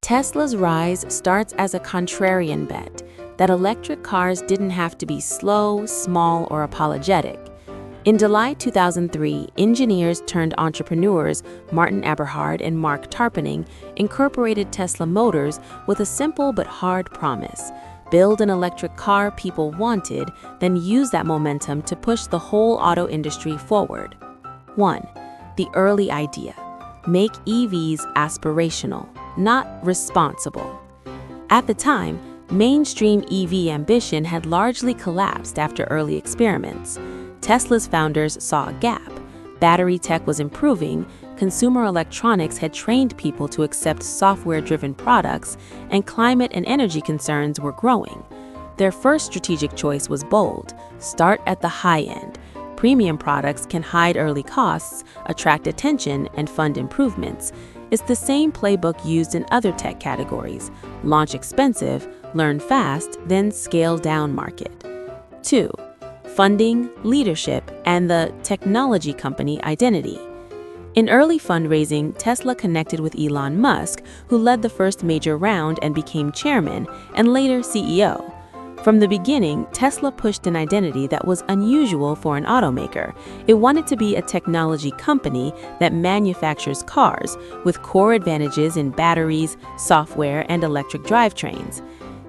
Tesla's rise starts as a contrarian bet that electric cars didn't have to be slow, small, or apologetic. In July 2003, engineers turned entrepreneurs Martin Eberhard and Mark Tarpenning incorporated Tesla Motors with a simple but hard promise: build an electric car people wanted, then use that momentum to push the whole auto industry forward. 1. The early idea: make EVs aspirational, not responsible. At the time, mainstream EV ambition had largely collapsed after early experiments. Tesla's founders saw a gap. Battery tech was improving, consumer electronics had trained people to accept software-driven products, and climate and energy concerns were growing. Their first strategic choice was bold: start at the high end. Premium products can hide early costs, attract attention, and fund improvements. It's the same playbook used in other tech categories: launch expensive, learn fast, then scale down market. 2. Funding, leadership, and the technology company identity. In early fundraising, Tesla connected with Elon Musk, who led the first major round and became chairman and later CEO. From the beginning, Tesla pushed an identity that was unusual for an automaker. It wanted to be a technology company that manufactures cars, with core advantages in batteries, software, and electric drivetrains.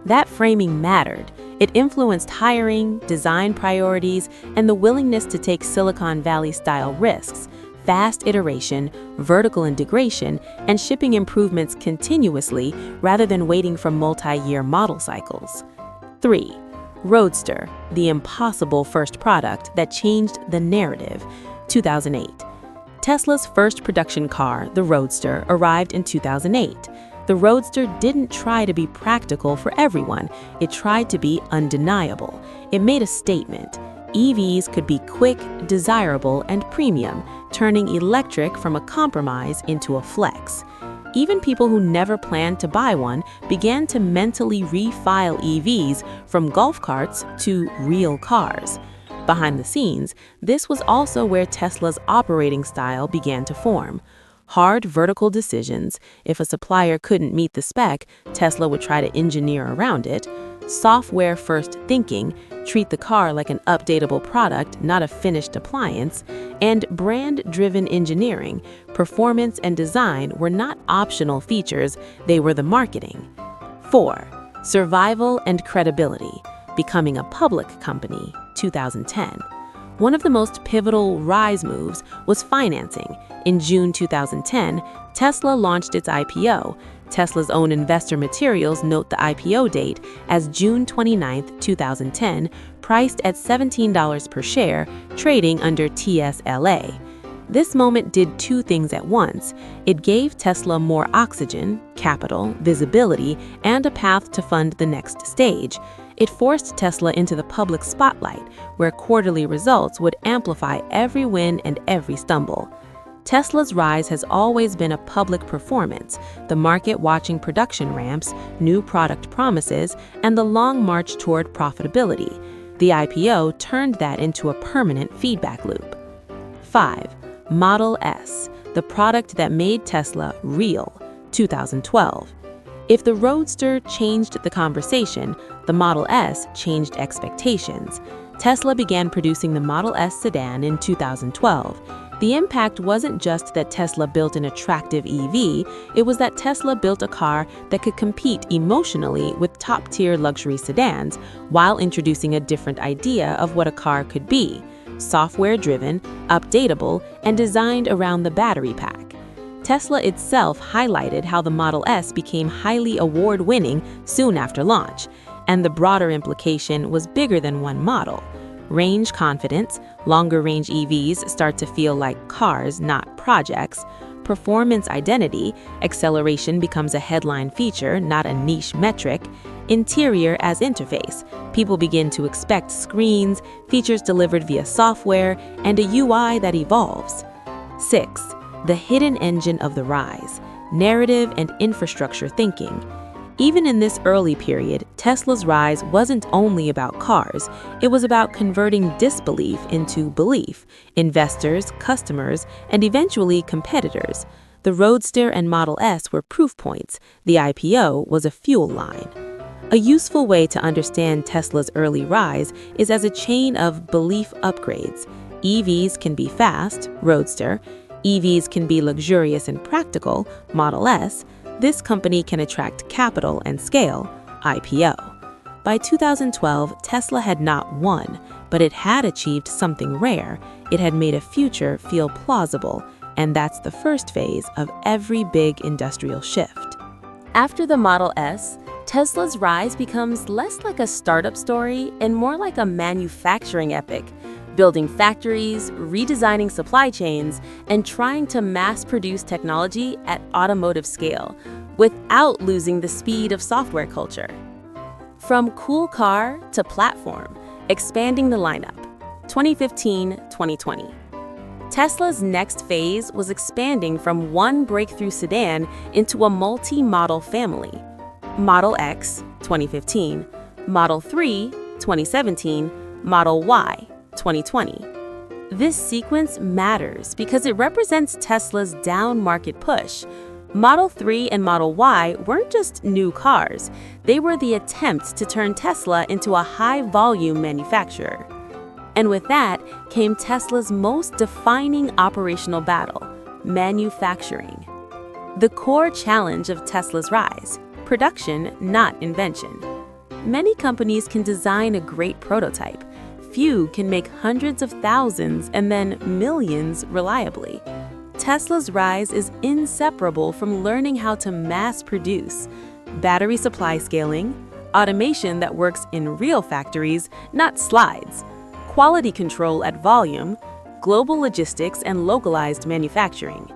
That framing mattered. It influenced hiring, design priorities, and the willingness to take Silicon Valley-style risks: fast iteration, vertical integration, and shipping improvements continuously rather than waiting for multi-year model cycles. 3. Roadster, the impossible first product that changed the narrative. 2008. Tesla's first production car, the Roadster, arrived in 2008. The Roadster didn't try to be practical for everyone. It tried to be undeniable. It made a statement: EVs could be quick, desirable, and premium, turning electric from a compromise into a flex. Even people who never planned to buy one began to mentally refile EVs from golf carts to real cars. Behind the scenes, this was also where Tesla's operating style began to form. Hard vertical decisions: if a supplier couldn't meet the spec, Tesla would try to engineer around it. Software-first thinking: treat the car like an updatable product, not a finished appliance. And brand-driven engineering: performance and design were not optional features, they were the marketing. 4. Survival and credibility: becoming a public company. 2010. One of the most pivotal rise moves was financing. In June 2010, Tesla launched its IPO. Tesla's own investor materials note the IPO date as June 29, 2010, priced at $17 per share, trading under TSLA. This moment did two things at once. It gave Tesla more oxygen, capital, visibility, and a path to fund the next stage. It forced Tesla into the public spotlight, where quarterly results would amplify every win and every stumble. Tesla's rise has always been a public performance, the market watching production ramps, new product promises, and the long march toward profitability. The IPO turned that into a permanent feedback loop. 5. Model S, the product that made Tesla real. 2012. If the Roadster changed the conversation, the Model S changed expectations. Tesla began producing the Model S sedan in 2012. The impact wasn't just that Tesla built an attractive EV, it was that Tesla built a car that could compete emotionally with top-tier luxury sedans while introducing a different idea of what a car could be: software-driven, updatable, and designed around the battery pack. Tesla itself highlighted how the Model S became highly award-winning soon after launch, and the broader implication was bigger than one model. Range confidence: longer-range EVs start to feel like cars, not projects. Performance identity: acceleration becomes a headline feature, not a niche metric. Interior as interface: people begin to expect screens, features delivered via software, and a UI that evolves. 6. The hidden engine of the rise: narrative and infrastructure thinking. Even in this early period, Tesla's rise wasn't only about cars. It was about converting disbelief into belief: investors, customers, and eventually competitors. The Roadster and Model S were proof points. The IPO was a fuel line. A useful way to understand Tesla's early rise is as a chain of belief upgrades. EVs can be fast, Roadster. EVs can be luxurious and practical, Model S. This company can attract capital and scale, IPO. By 2012, Tesla had not won, but it had achieved something rare. It had made a future feel plausible, and that's the first phase of every big industrial shift. After the Model S, Tesla's rise becomes less like a startup story and more like a manufacturing epic, building factories, redesigning supply chains, and trying to mass-produce technology at automotive scale without losing the speed of software culture. From cool car to platform, expanding the lineup, 2015-2020. Tesla's next phase was expanding from one breakthrough sedan into a multi-model family. Model X, 2015, Model 3, 2017, Model Y, 2020. This sequence matters because it represents Tesla's down-market push. Model 3 and Model Y weren't just new cars, they were the attempt to turn Tesla into a high-volume manufacturer. And with that came Tesla's most defining operational battle, manufacturing. The core challenge of Tesla's rise, production, not invention. Many companies can design a great prototype. Few can make hundreds of thousands and then millions reliably. Tesla's rise is inseparable from learning how to mass produce. Battery supply scaling, automation that works in real factories, not slides, quality control at volume, global logistics and localized manufacturing.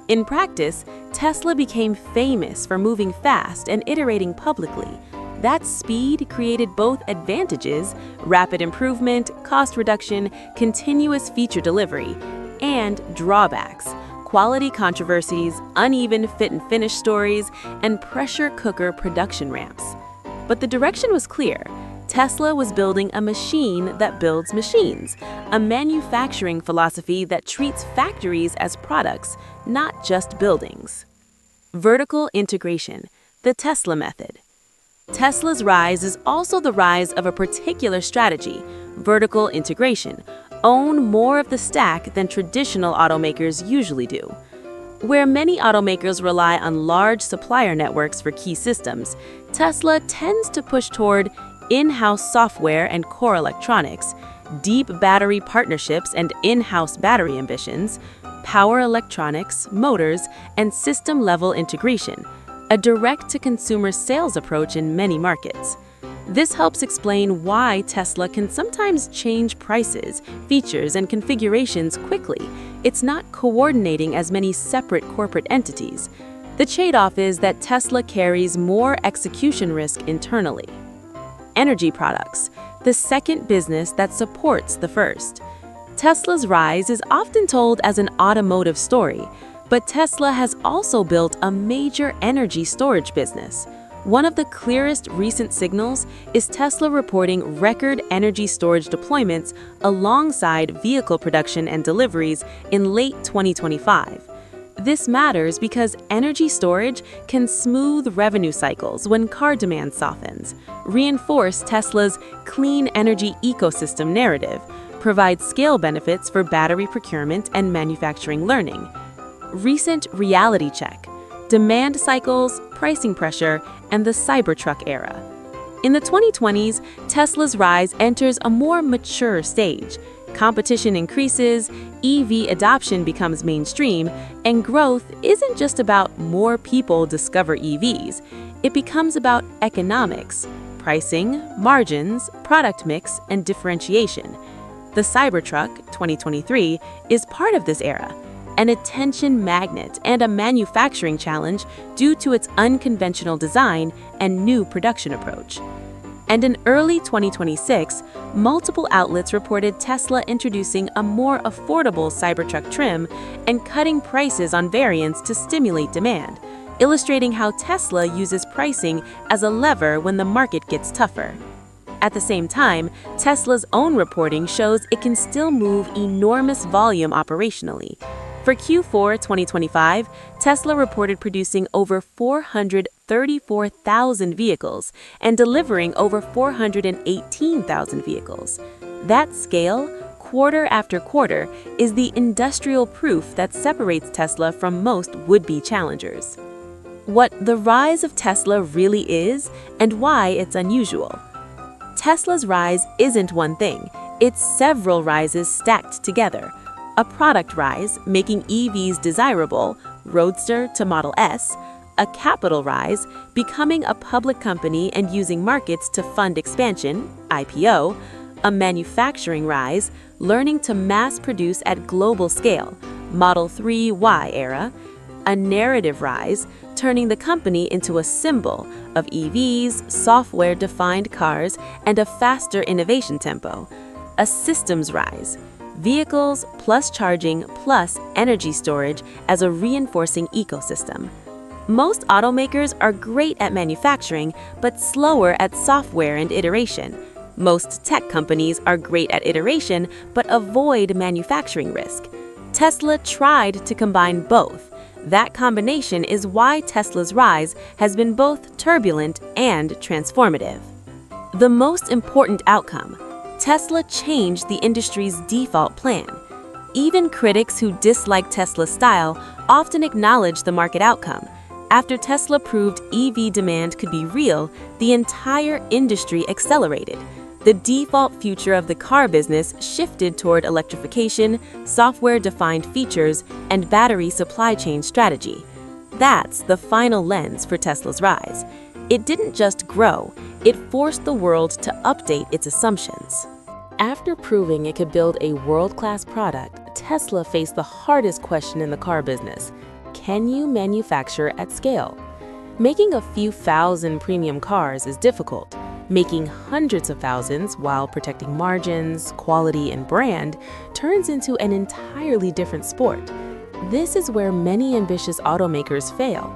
In practice, Tesla became famous for moving fast and iterating publicly. That speed created both advantages, rapid improvement, cost reduction, continuous feature delivery, and drawbacks, quality controversies, uneven fit and finish stories, and pressure cooker production ramps. But the direction was clear. Tesla was building a machine that builds machines, a manufacturing philosophy that treats factories as products, not just buildings. Vertical integration, the Tesla method. Tesla's rise is also the rise of a particular strategy, vertical integration. Own more of the stack than traditional automakers usually do. Where many automakers rely on large supplier networks for key systems, Tesla tends to push toward in-house software and core electronics, deep battery partnerships and in-house battery ambitions, power electronics, motors, and system-level integration, a direct-to-consumer sales approach in many markets. This helps explain why Tesla can sometimes change prices, features, and configurations quickly. It's not coordinating as many separate corporate entities. The trade-off is that Tesla carries more execution risk internally. Energy products, the second business that supports the first. Tesla's rise is often told as an automotive story, but Tesla has also built a major energy storage business. One of the clearest recent signals is Tesla reporting record energy storage deployments alongside vehicle production and deliveries in late 2025. This matters because energy storage can smooth revenue cycles when car demand softens, reinforce Tesla's clean energy ecosystem narrative, provide scale benefits for battery procurement and manufacturing learning. Recent reality check, demand cycles, pricing pressure, and the Cybertruck era. In the 2020s, Tesla's rise enters a more mature stage. Competition increases, EV adoption becomes mainstream, and growth isn't just about more people discover EVs. It becomes about economics, pricing, margins, product mix, and differentiation. The Cybertruck, 2023, is part of this era, an attention magnet and a manufacturing challenge due to its unconventional design and new production approach. And in early 2026, multiple outlets reported Tesla introducing a more affordable Cybertruck trim and cutting prices on variants to stimulate demand, illustrating how Tesla uses pricing as a lever when the market gets tougher. At the same time, Tesla's own reporting shows it can still move enormous volume operationally. For Q4 2025, Tesla reported producing over 434,000 vehicles and delivering over 418,000 vehicles. That scale, quarter after quarter, is the industrial proof that separates Tesla from most would-be challengers. What the rise of Tesla really is and why it's unusual. Tesla's rise isn't one thing, it's several rises stacked together. A product rise, making EVs desirable, Roadster to Model S, a capital rise, becoming a public company and using markets to fund expansion, IPO, a manufacturing rise, learning to mass produce at global scale, Model 3 Y era, a narrative rise, turning the company into a symbol of EVs, software-defined cars, and a faster innovation tempo, a systems rise, vehicles plus charging plus energy storage as a reinforcing ecosystem. Most automakers are great at manufacturing, but slower at software and iteration. Most tech companies are great at iteration, but avoid manufacturing risk. Tesla tried to combine both. That combination is why Tesla's rise has been both turbulent and transformative. The most important outcome: Tesla changed the industry's default plan. Even critics who dislike Tesla's style often acknowledge the market outcome. After Tesla proved EV demand could be real, the entire industry accelerated. The default future of the car business shifted toward electrification, software-defined features, and battery supply chain strategy. That's the final lens for Tesla's rise. It didn't just grow, it forced the world to update its assumptions. After proving it could build a world-class product, Tesla faced the hardest question in the car business: can you manufacture at scale? Making a few thousand premium cars is difficult. Making hundreds of thousands while protecting margins, quality, and brand turns into an entirely different sport. This is where many ambitious automakers fail.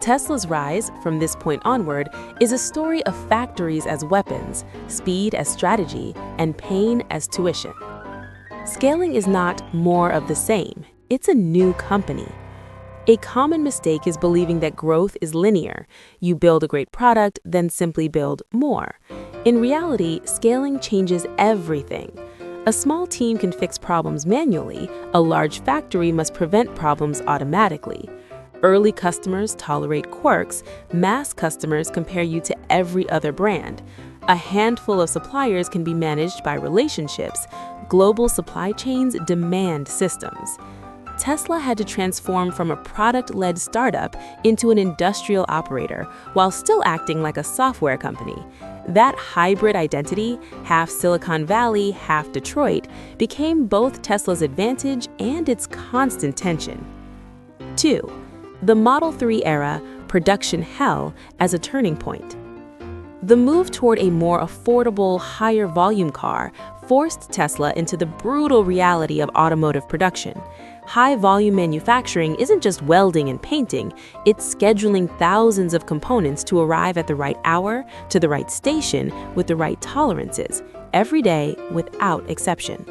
Tesla's rise, from this point onward, is a story of factories as weapons, speed as strategy, and pain as tuition. Scaling is not more of the same, it's a new company. A common mistake is believing that growth is linear. You build a great product, then simply build more. In reality, scaling changes everything. A small team can fix problems manually. A large factory must prevent problems automatically. Early customers tolerate quirks. Mass customers compare you to every other brand. A handful of suppliers can be managed by relationships. Global supply chains demand systems. Tesla had to transform from a product-led startup into an industrial operator while still acting like a software company. That hybrid identity, half Silicon Valley, half Detroit, became both Tesla's advantage and its constant tension. 2. The Model 3 era, production hell as a turning point. The move toward a more affordable, higher volume car forced Tesla into the brutal reality of automotive production. High-volume manufacturing isn't just welding and painting, it's scheduling thousands of components to arrive at the right hour, to the right station, with the right tolerances, every day without exception.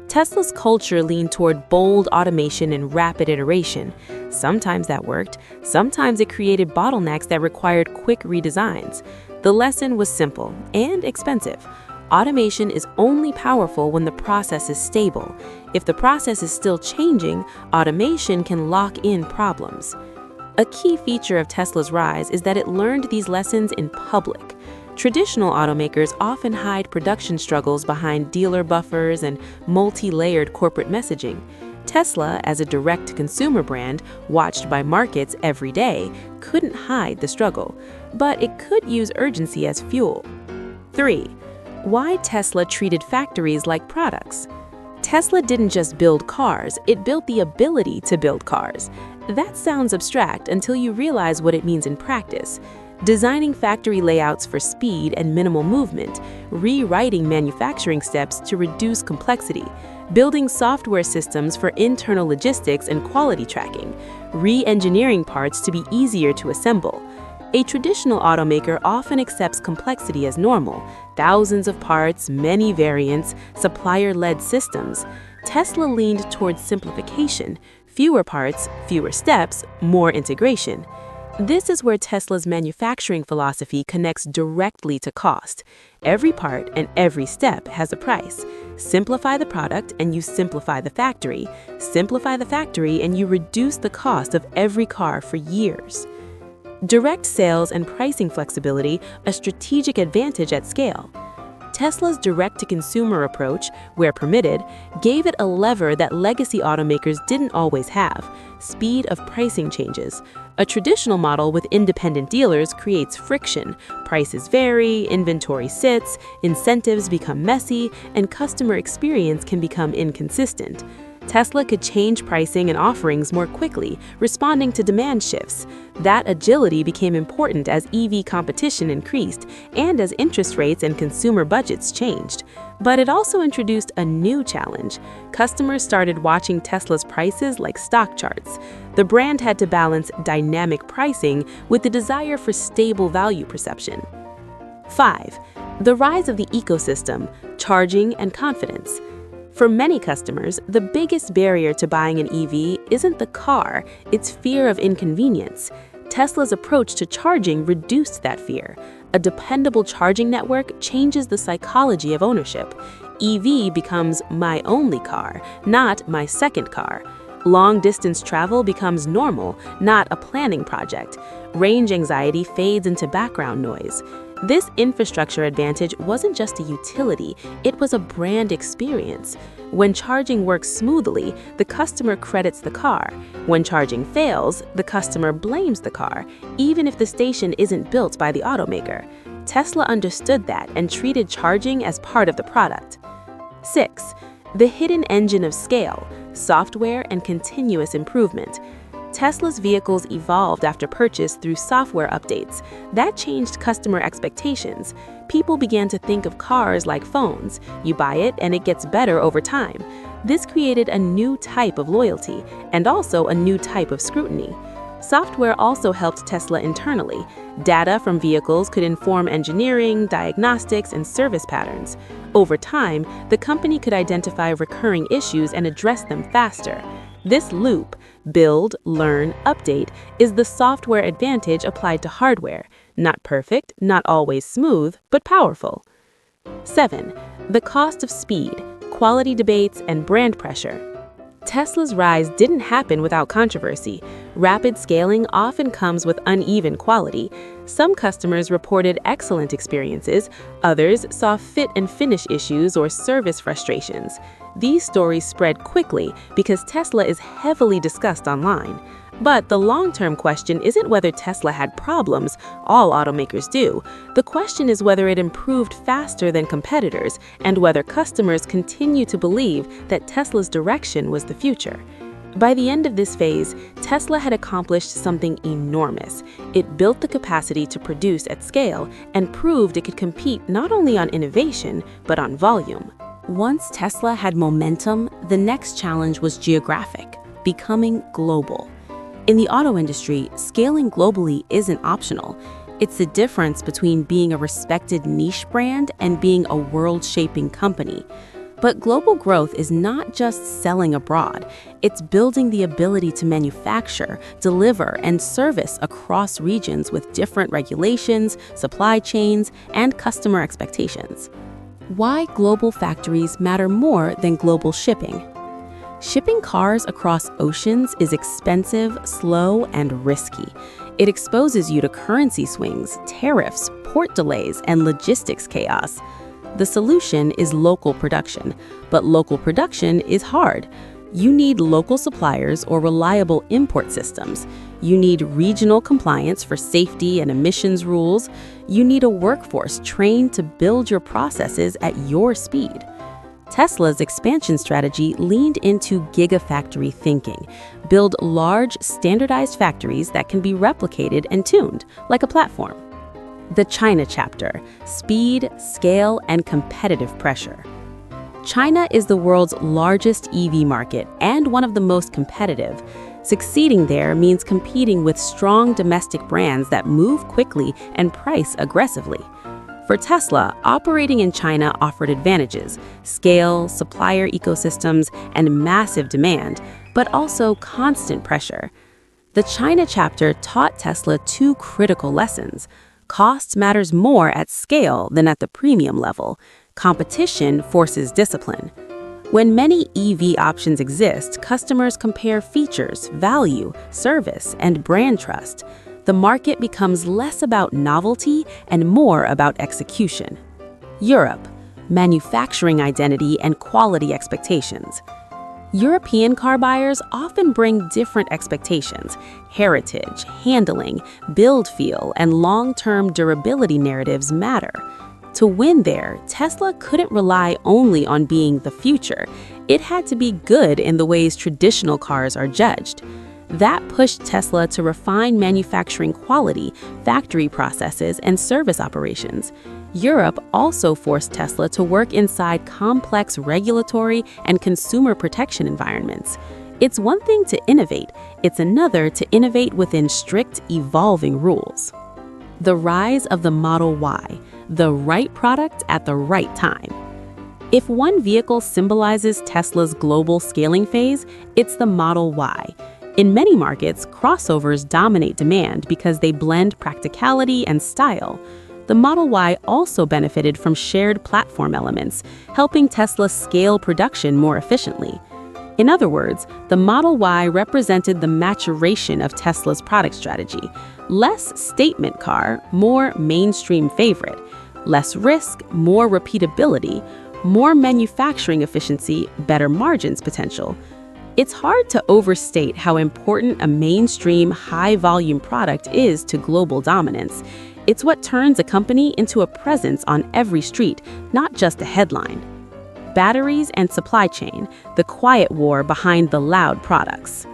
Tesla's culture leaned toward bold automation and rapid iteration. Sometimes that worked, sometimes it created bottlenecks that required quick redesigns. The lesson was simple and expensive. Automation is only powerful when the process is stable. If the process is still changing, automation can lock in problems. A key feature of Tesla's rise is that it learned these lessons in public. Traditional automakers often hide production struggles behind dealer buffers and multi-layered corporate messaging. Tesla, as a direct-to-consumer brand watched by markets every day, couldn't hide the struggle, but it could use urgency as fuel. 3. Why Tesla treated factories like products. Tesla didn't just build cars, it built the ability to build cars. That sounds abstract until you realize what it means in practice. Designing factory layouts for speed and minimal movement, rewriting manufacturing steps to reduce complexity, building software systems for internal logistics and quality tracking, re-engineering parts to be easier to assemble. A traditional automaker often accepts complexity as normal, thousands of parts, many variants, supplier-led systems. Tesla leaned towards simplification, Fewer parts, fewer steps, more integration. This is where Tesla's manufacturing philosophy connects directly to cost. Every part and every step has a price. Simplify the product and you simplify the factory. Simplify the factory and you reduce the cost of every car for years. Direct sales and pricing flexibility, a strategic advantage at scale. Tesla's direct-to-consumer approach, where permitted, gave it a lever that legacy automakers didn't always have: speed of pricing changes. A traditional model with independent dealers creates friction. Prices vary, inventory sits, incentives become messy, and customer experience can become inconsistent. Tesla could change pricing and offerings more quickly, responding to demand shifts. That agility became important as EV competition increased and as interest rates and consumer budgets changed. But it also introduced a new challenge. Customers started watching Tesla's prices like stock charts. The brand had to balance dynamic pricing with the desire for stable value perception. 5. The rise of the ecosystem, charging and confidence. For many customers, the biggest barrier to buying an EV isn't the car, it's fear of inconvenience. Tesla's approach to charging reduced that fear. A dependable charging network changes the psychology of ownership. EV becomes my only car, not my second car. Long-distance travel becomes normal, not a planning project. Range anxiety fades into background noise. This infrastructure advantage wasn't just a utility, it was a brand experience. When charging works smoothly, the customer credits the car. When charging fails, the customer blames the car, even if the station isn't built by the automaker. Tesla understood that and treated charging as part of the product. 6. The hidden engine of scale, software and continuous improvement. Tesla's vehicles evolved after purchase through software updates. That changed customer expectations. People began to think of cars like phones. You buy it and it gets better over time. This created a new type of loyalty and also a new type of scrutiny. Software also helped Tesla internally. Data from vehicles could inform engineering, diagnostics, and service patterns. Over time, the company could identify recurring issues and address them faster. This loop, build, learn, update, is the software advantage applied to hardware. Not perfect, not always smooth, but powerful. 7. The cost of speed, quality debates, and brand pressure. Tesla's rise didn't happen without controversy. Rapid scaling often comes with uneven quality. Some customers reported excellent experiences, others saw fit and finish issues or service frustrations. These stories spread quickly because Tesla is heavily discussed online. But the long-term question isn't whether Tesla had problems, all automakers do. The question is whether it improved faster than competitors and whether customers continue to believe that Tesla's direction was the future. By the end of this phase, Tesla had accomplished something enormous. It built the capacity to produce at scale and proved it could compete not only on innovation, but on volume. Once Tesla had momentum, the next challenge was geographic, becoming global. In the auto industry, scaling globally isn't optional. It's the difference between being a respected niche brand and being a world-shaping company. But global growth is not just selling abroad. It's building the ability to manufacture, deliver, and service across regions with different regulations, supply chains, and customer expectations. Why global factories matter more than global shipping. Shipping cars across oceans is expensive, slow, and risky. It exposes you to currency swings, tariffs, port delays, and logistics chaos. The solution is local production, but local production is hard. You need local suppliers or reliable import systems. You need regional compliance for safety and emissions rules. You need a workforce trained to build your processes at your speed. Tesla's expansion strategy leaned into gigafactory thinking. Build large, standardized factories that can be replicated and tuned, like a platform. The China chapter: speed, scale, and competitive pressure. China is the world's largest EV market and one of the most competitive. Succeeding there means competing with strong domestic brands that move quickly and price aggressively. For Tesla, operating in China offered advantages: scale, supplier ecosystems, and massive demand. but also constant pressure. The China chapter taught Tesla two critical lessons. Cost matters more at scale than at the premium level. Competition forces discipline. When many EV options exist, customers compare features, value, service, and brand trust. The market becomes less about novelty and more about execution. Europe, manufacturing identity and quality expectations. European car buyers often bring different expectations. Heritage, handling, build feel, and long-term durability narratives matter. To win there, Tesla couldn't rely only on being the future. It had to be good in the ways traditional cars are judged. That pushed Tesla to refine manufacturing quality, factory processes, and service operations. Europe also forced Tesla to work inside complex regulatory and consumer protection environments. It's one thing to innovate, it's another to innovate within strict, evolving rules. The rise of the Model Y, the right product at the right time. If one vehicle symbolizes Tesla's global scaling phase, it's the Model Y. In many markets, crossovers dominate demand because they blend practicality and style. The Model Y also benefited from shared platform elements, helping Tesla scale production more efficiently. In other words, the Model Y represented the maturation of Tesla's product strategy. Less statement car, more mainstream favorite. Less risk, more repeatability. More manufacturing efficiency, better margins potential. It's hard to overstate how important a mainstream, high-volume product is to global dominance. It's what turns a company into a presence on every street, not just a headline. Batteries and supply chain, the quiet war behind the loud products.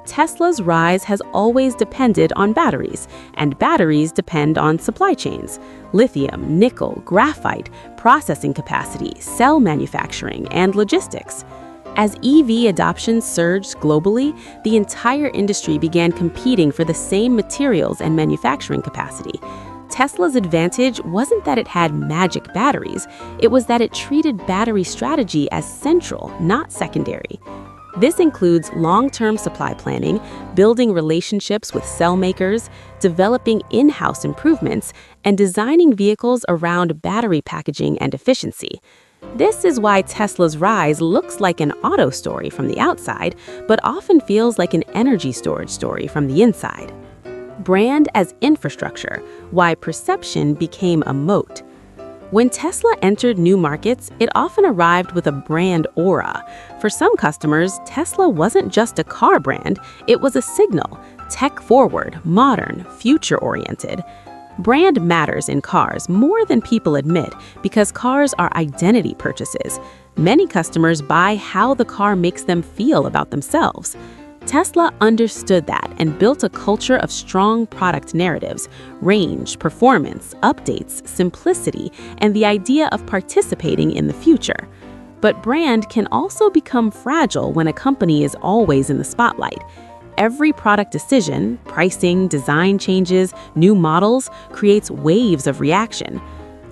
Tesla's rise has always depended on batteries, and batteries depend on supply chains. Lithium, nickel, graphite, processing capacity, cell manufacturing, and logistics. As EV adoption surged globally, the entire industry began competing for the same materials and manufacturing capacity. Tesla's advantage wasn't that it had magic batteries, it was that it treated battery strategy as central, not secondary. This includes long-term supply planning, building relationships with cell makers, developing in-house improvements, and designing vehicles around battery packaging and efficiency. This is why Tesla's rise looks like an auto story from the outside, but often feels like an energy storage story from the inside. Brand as infrastructure, why perception became a moat. When Tesla entered new markets, it often arrived with a brand aura. For some customers, Tesla wasn't just a car brand, it was a signal, tech-forward, modern, future-oriented. Brand matters in cars more than people admit because cars are identity purchases. Many customers buy how the car makes them feel about themselves. Tesla understood that and built a culture of strong product narratives, range, performance, updates, simplicity, and the idea of participating in the future. But brand can also become fragile when a company is always in the spotlight. Every product decision, pricing, design changes, new models, creates waves of reaction.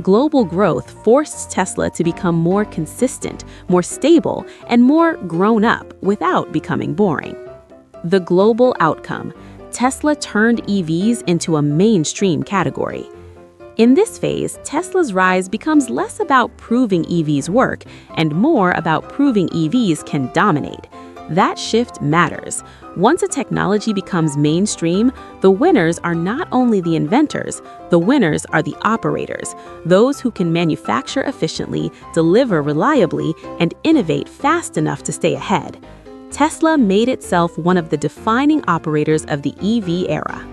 Global growth forced Tesla to become more consistent, more stable, and more grown up without becoming boring. The global outcome: Tesla turned EVs into a mainstream category. In this phase, Tesla's rise becomes less about proving EVs work and more about proving EVs can dominate. That shift matters. Once a technology becomes mainstream, the winners are not only the inventors, the winners are the operators, those who can manufacture efficiently, deliver reliably, and innovate fast enough to stay ahead. Tesla made itself one of the defining operators of the EV era.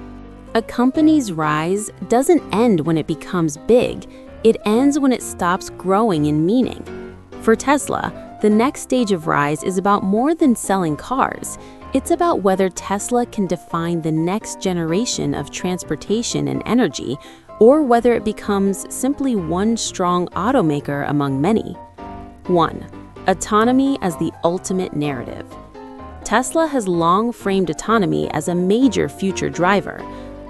A company's rise doesn't end when it becomes big, it ends when it stops growing in meaning. For Tesla, the next stage of rise is about more than selling cars. It's about whether Tesla can define the next generation of transportation and energy, or whether it becomes simply one strong automaker among many. 1. Autonomy as the ultimate narrative. Tesla has long framed autonomy as a major future driver.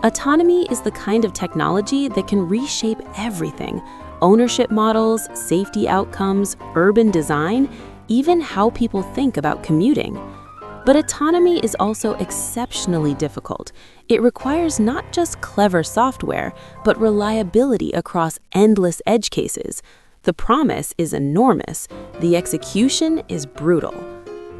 Autonomy is the kind of technology that can reshape everything: ownership models, safety outcomes, urban design, even how people think about commuting. But autonomy is also exceptionally difficult. It requires not just clever software, but reliability across endless edge cases. The promise is enormous. The execution is brutal.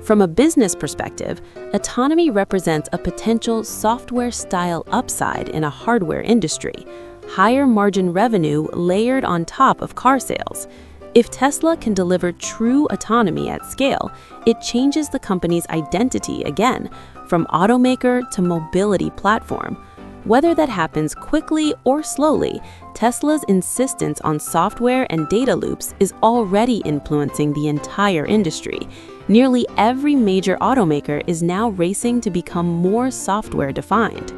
From a business perspective, autonomy represents a potential software-style upside in a hardware industry, higher margin revenue layered on top of car sales. If Tesla can deliver true autonomy at scale, it changes the company's identity again, from automaker to mobility platform. Whether that happens quickly or slowly, Tesla's insistence on software and data loops is already influencing the entire industry. Nearly every major automaker is now racing to become more software-defined.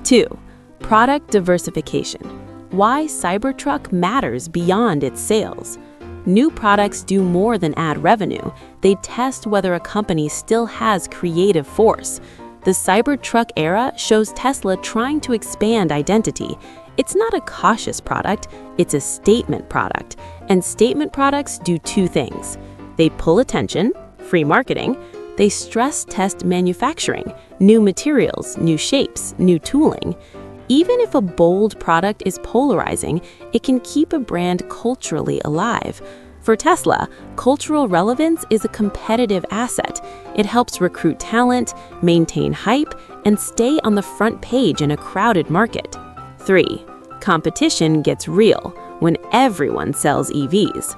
2. Product diversification. Why Cybertruck matters beyond its sales. New products do more than add revenue. They test whether a company still has creative force. The Cybertruck era shows Tesla trying to expand identity. It's not a cautious product, it's a statement product. And statement products do two things. They pull attention, free marketing. They stress test manufacturing, new materials, new shapes, new tooling. Even if a bold product is polarizing, it can keep a brand culturally alive. For Tesla, cultural relevance is a competitive asset. It helps recruit talent, maintain hype, and stay on the front page in a crowded market. 3. Competition gets real when everyone sells EVs.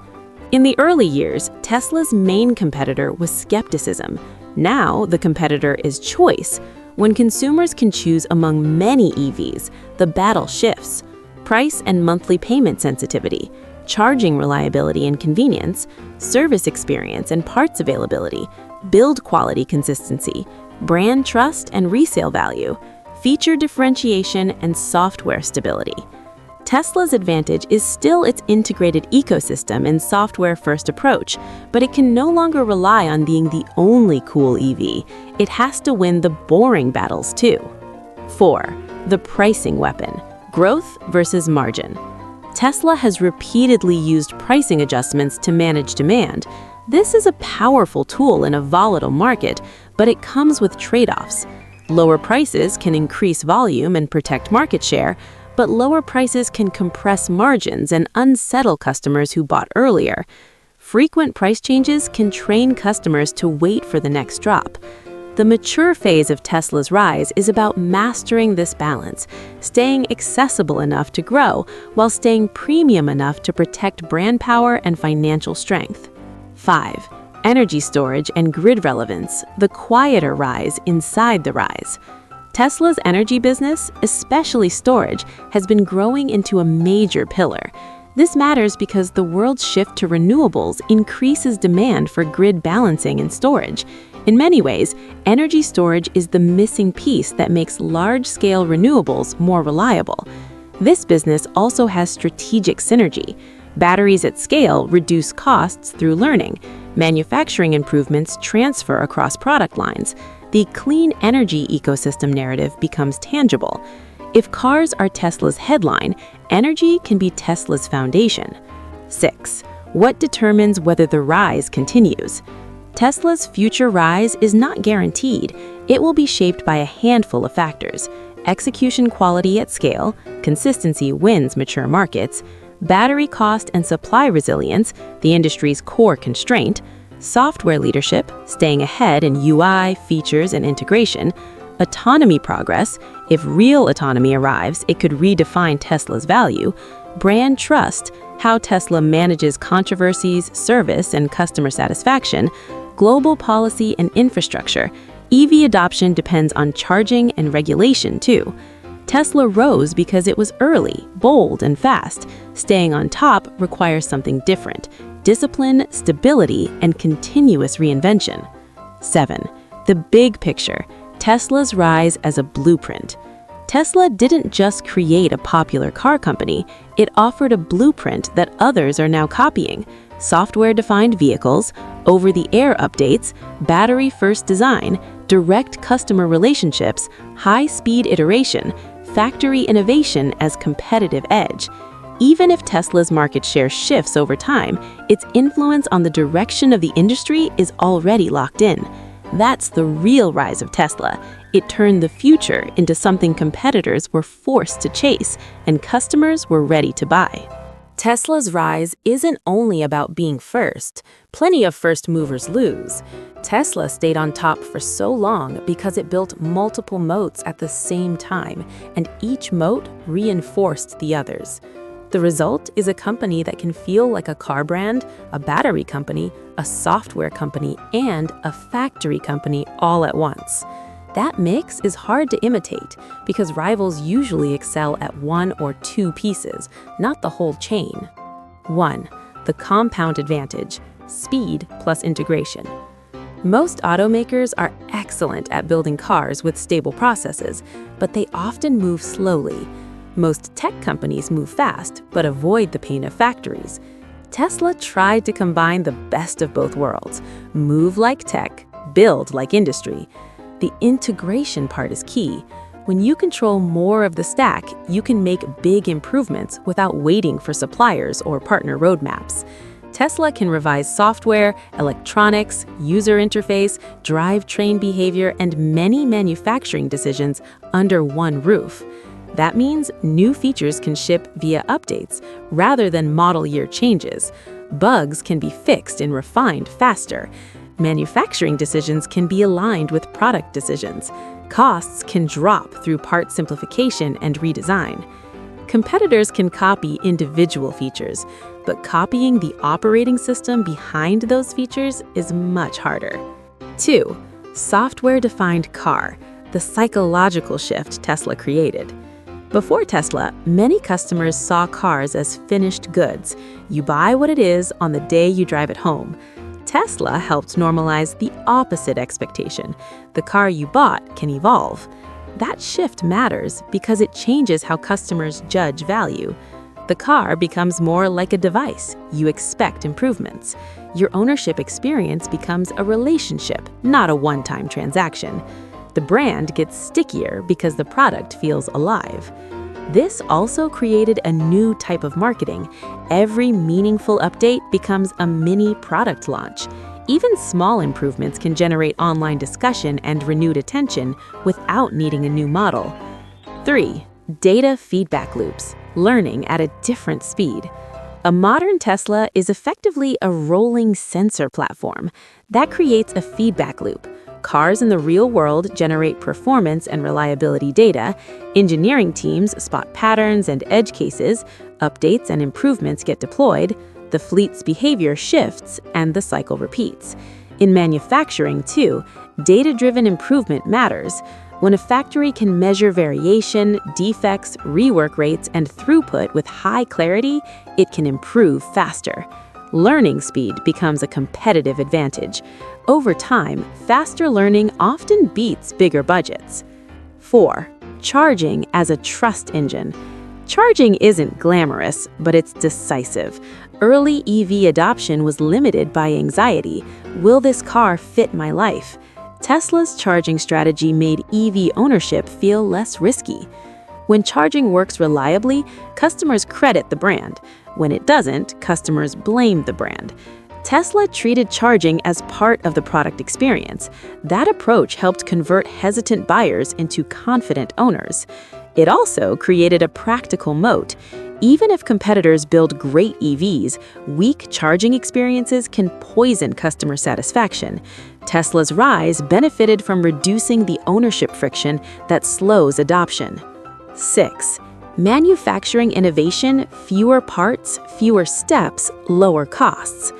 In the early years, Tesla's main competitor was skepticism. Now, the competitor is choice. When consumers can choose among many EVs, the battle shifts. Price and monthly payment sensitivity, charging reliability and convenience, service experience and parts availability, build quality consistency, brand trust and resale value, feature differentiation and software stability. Tesla's advantage is still its integrated ecosystem and software-first approach, but it can no longer rely on being the only cool EV. It has to win the boring battles too. 4. The pricing weapon: growth versus margin. Tesla has repeatedly used pricing adjustments to manage demand. This is a powerful tool in a volatile market, but it comes with trade-offs. Lower prices can increase volume and protect market share, but lower prices can compress margins and unsettle customers who bought earlier. Frequent price changes can train customers to wait for the next drop. The mature phase of Tesla's rise is about mastering this balance, staying accessible enough to grow while staying premium enough to protect brand power and financial strength. 5. Energy storage and grid relevance, the quieter rise inside the rise. Tesla's energy business, especially storage, has been growing into a major pillar. This matters because the world's shift to renewables increases demand for grid balancing and storage. In many ways, energy storage is the missing piece that makes large-scale renewables more reliable. This business also has strategic synergy. Batteries at scale reduce costs through learning. Manufacturing improvements transfer across product lines. The clean energy ecosystem narrative becomes tangible. If cars are Tesla's headline, energy can be Tesla's foundation. 6. What determines whether the rise continues? Tesla's future rise is not guaranteed. It will be shaped by a handful of factors: execution quality at scale, consistency wins mature markets, battery cost and supply resilience, the industry's core constraint, software leadership, staying ahead in UI, features, and integration, autonomy progress. If real autonomy arrives, it could redefine Tesla's value, brand trust, how Tesla manages controversies, service, and customer satisfaction, global policy and infrastructure. EV adoption depends on charging and regulation too. Tesla rose because it was early, bold, and fast. Staying on top requires something different: discipline, stability, and continuous reinvention. 7. The big picture: Tesla's rise as a blueprint. Tesla didn't just create a popular car company, it offered a blueprint that others are now copying. Software-defined vehicles, over-the-air updates, battery-first design, direct customer relationships, high-speed iteration, factory innovation as competitive edge. Even if Tesla's market share shifts over time, its influence on the direction of the industry is already locked in. That's the real rise of Tesla. It turned the future into something competitors were forced to chase and customers were ready to buy. Tesla's rise isn't only about being first. Plenty of first movers lose. Tesla stayed on top for so long because it built multiple moats at the same time, and each moat reinforced the others. The result is a company that can feel like a car brand, a battery company, a software company, and a factory company all at once. That mix is hard to imitate because rivals usually excel at one or two pieces, not the whole chain. 1. The compound advantage: speed plus integration. Most automakers are excellent at building cars with stable processes, but they often move slowly. Most tech companies move fast, but avoid the pain of factories. Tesla tried to combine the best of both worlds: move like tech, build like industry. The integration part is key. When you control more of the stack, you can make big improvements without waiting for suppliers or partner roadmaps. Tesla can revise software, electronics, user interface, drivetrain behavior, and many manufacturing decisions under one roof. That means new features can ship via updates rather than model year changes. Bugs can be fixed and refined faster. Manufacturing decisions can be aligned with product decisions. Costs can drop through part simplification and redesign. Competitors can copy individual features, but copying the operating system behind those features is much harder. 2. Software-defined car, the psychological shift Tesla created. Before Tesla, many customers saw cars as finished goods. You buy what it is on the day you drive it home. Tesla helped normalize the opposite expectation. The car you bought can evolve. That shift matters because it changes how customers judge value. The car becomes more like a device. You expect improvements. Your ownership experience becomes a relationship, not a one-time transaction. The brand gets stickier because the product feels alive. This also created a new type of marketing. Every meaningful update becomes a mini product launch. Even small improvements can generate online discussion and renewed attention without needing a new model. 3. Data feedback loops, learning at a different speed. A modern Tesla is effectively a rolling sensor platform that creates a feedback loop. Cars in the real world generate performance and reliability data, engineering teams spot patterns and edge cases, updates and improvements get deployed, the fleet's behavior shifts, and the cycle repeats. In manufacturing, too, data-driven improvement matters. When a factory can measure variation, defects, rework rates, and throughput with high clarity, it can improve faster. Learning speed becomes a competitive advantage. Over time, faster learning often beats bigger budgets. 4. Charging as a trust engine. Charging isn't glamorous, but it's decisive. Early EV adoption was limited by anxiety. Will this car fit my life? Tesla's charging strategy made EV ownership feel less risky. When charging works reliably, customers credit the brand. When it doesn't, customers blame the brand. Tesla treated charging as part of the product experience. That approach helped convert hesitant buyers into confident owners. It also created a practical moat. Even if competitors build great EVs, weak charging experiences can poison customer satisfaction. Tesla's rise benefited from reducing the ownership friction that slows adoption. 6. Manufacturing innovation, fewer parts, fewer steps, lower costs.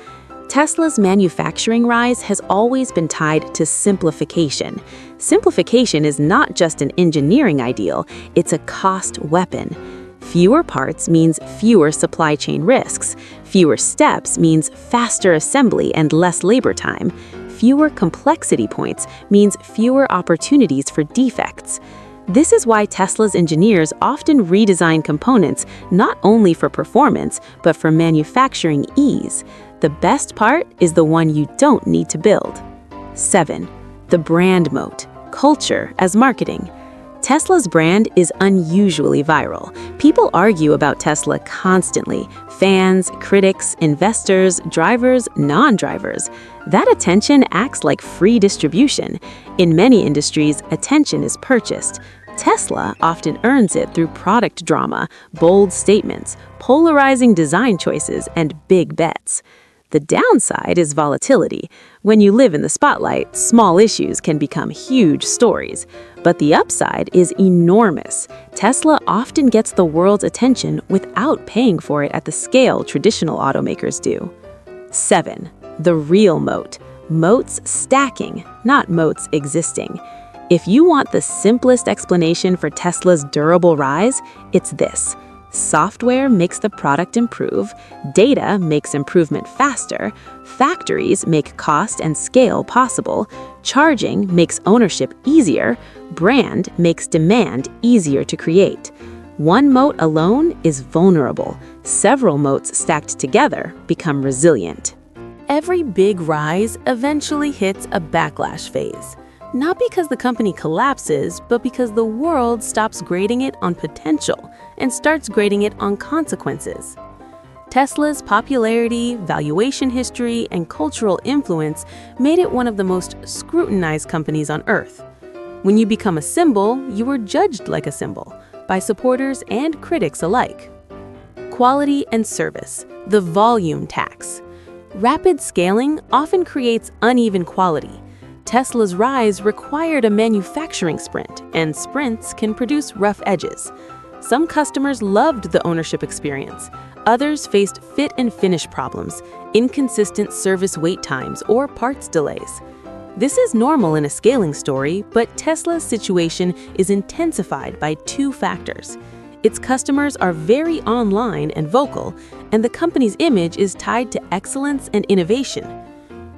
Tesla's manufacturing rise has always been tied to simplification. Simplification is not just an engineering ideal, it's a cost weapon. Fewer parts means fewer supply chain risks. Fewer steps means faster assembly and less labor time. Fewer complexity points means fewer opportunities for defects. This is why Tesla's engineers often redesign components not only for performance, but for manufacturing ease. The best part is the one you don't need to build. 7. The brand moat, culture as marketing. Tesla's brand is unusually viral. People argue about Tesla constantly. Fans, critics, investors, drivers, non-drivers. That attention acts like free distribution. In many industries, attention is purchased. Tesla often earns it through product drama, bold statements, polarizing design choices, and big bets. The downside is volatility. When you live in the spotlight, small issues can become huge stories. But the upside is enormous. Tesla often gets the world's attention without paying for it at the scale traditional automakers do. 7. The real moat. Moats stacking, not moats existing. If you want the simplest explanation for Tesla's durable rise, it's this. Software makes the product improve, data makes improvement faster, factories make cost and scale possible, charging makes ownership easier, brand makes demand easier to create. One moat alone is vulnerable. Several moats stacked together become resilient. Every big rise eventually hits a backlash phase. Not because the company collapses, but because the world stops grading it on potential and starts grading it on consequences. Tesla's popularity, valuation history, and cultural influence made it one of the most scrutinized companies on Earth. When you become a symbol, you are judged like a symbol, by supporters and critics alike. Quality and service, the volume tax. Rapid scaling often creates uneven quality. Tesla's rise required a manufacturing sprint, and sprints can produce rough edges. Some customers loved the ownership experience. Others faced fit and finish problems, inconsistent service wait times, or parts delays. This is normal in a scaling story, but Tesla's situation is intensified by two factors. Its customers are very online and vocal, and the company's image is tied to excellence and innovation.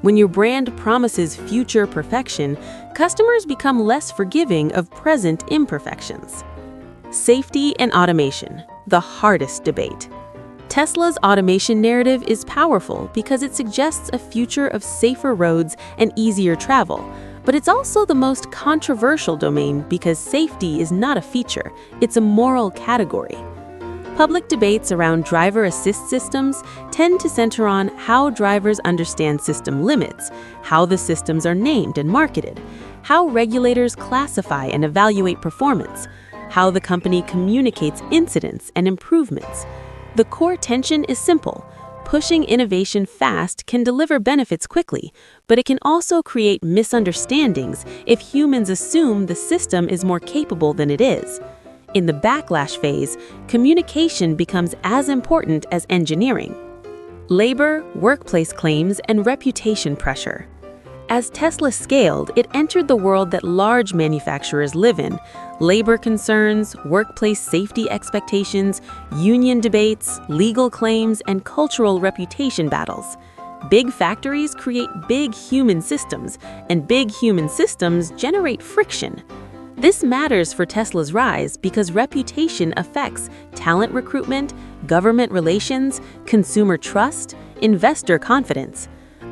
When your brand promises future perfection, customers become less forgiving of present imperfections. Safety and automation, the hardest debate. Tesla's automation narrative is powerful because it suggests a future of safer roads and easier travel, but it's also the most controversial domain because safety is not a feature, it's a moral category. Public debates around driver assist systems tend to center on how drivers understand system limits, how the systems are named and marketed, how regulators classify and evaluate performance, how the company communicates incidents and improvements. The core tension is simple. Pushing innovation fast can deliver benefits quickly, but it can also create misunderstandings if humans assume the system is more capable than it is. In the backlash phase, communication becomes as important as engineering. Labor, workplace claims, and reputation pressure. As Tesla scaled, it entered the world that large manufacturers live in. Labor concerns, workplace safety expectations, union debates, legal claims, and cultural reputation battles. Big factories create big human systems, and big human systems generate friction. This matters for Tesla's rise because reputation affects talent recruitment, government relations, consumer trust, investor confidence.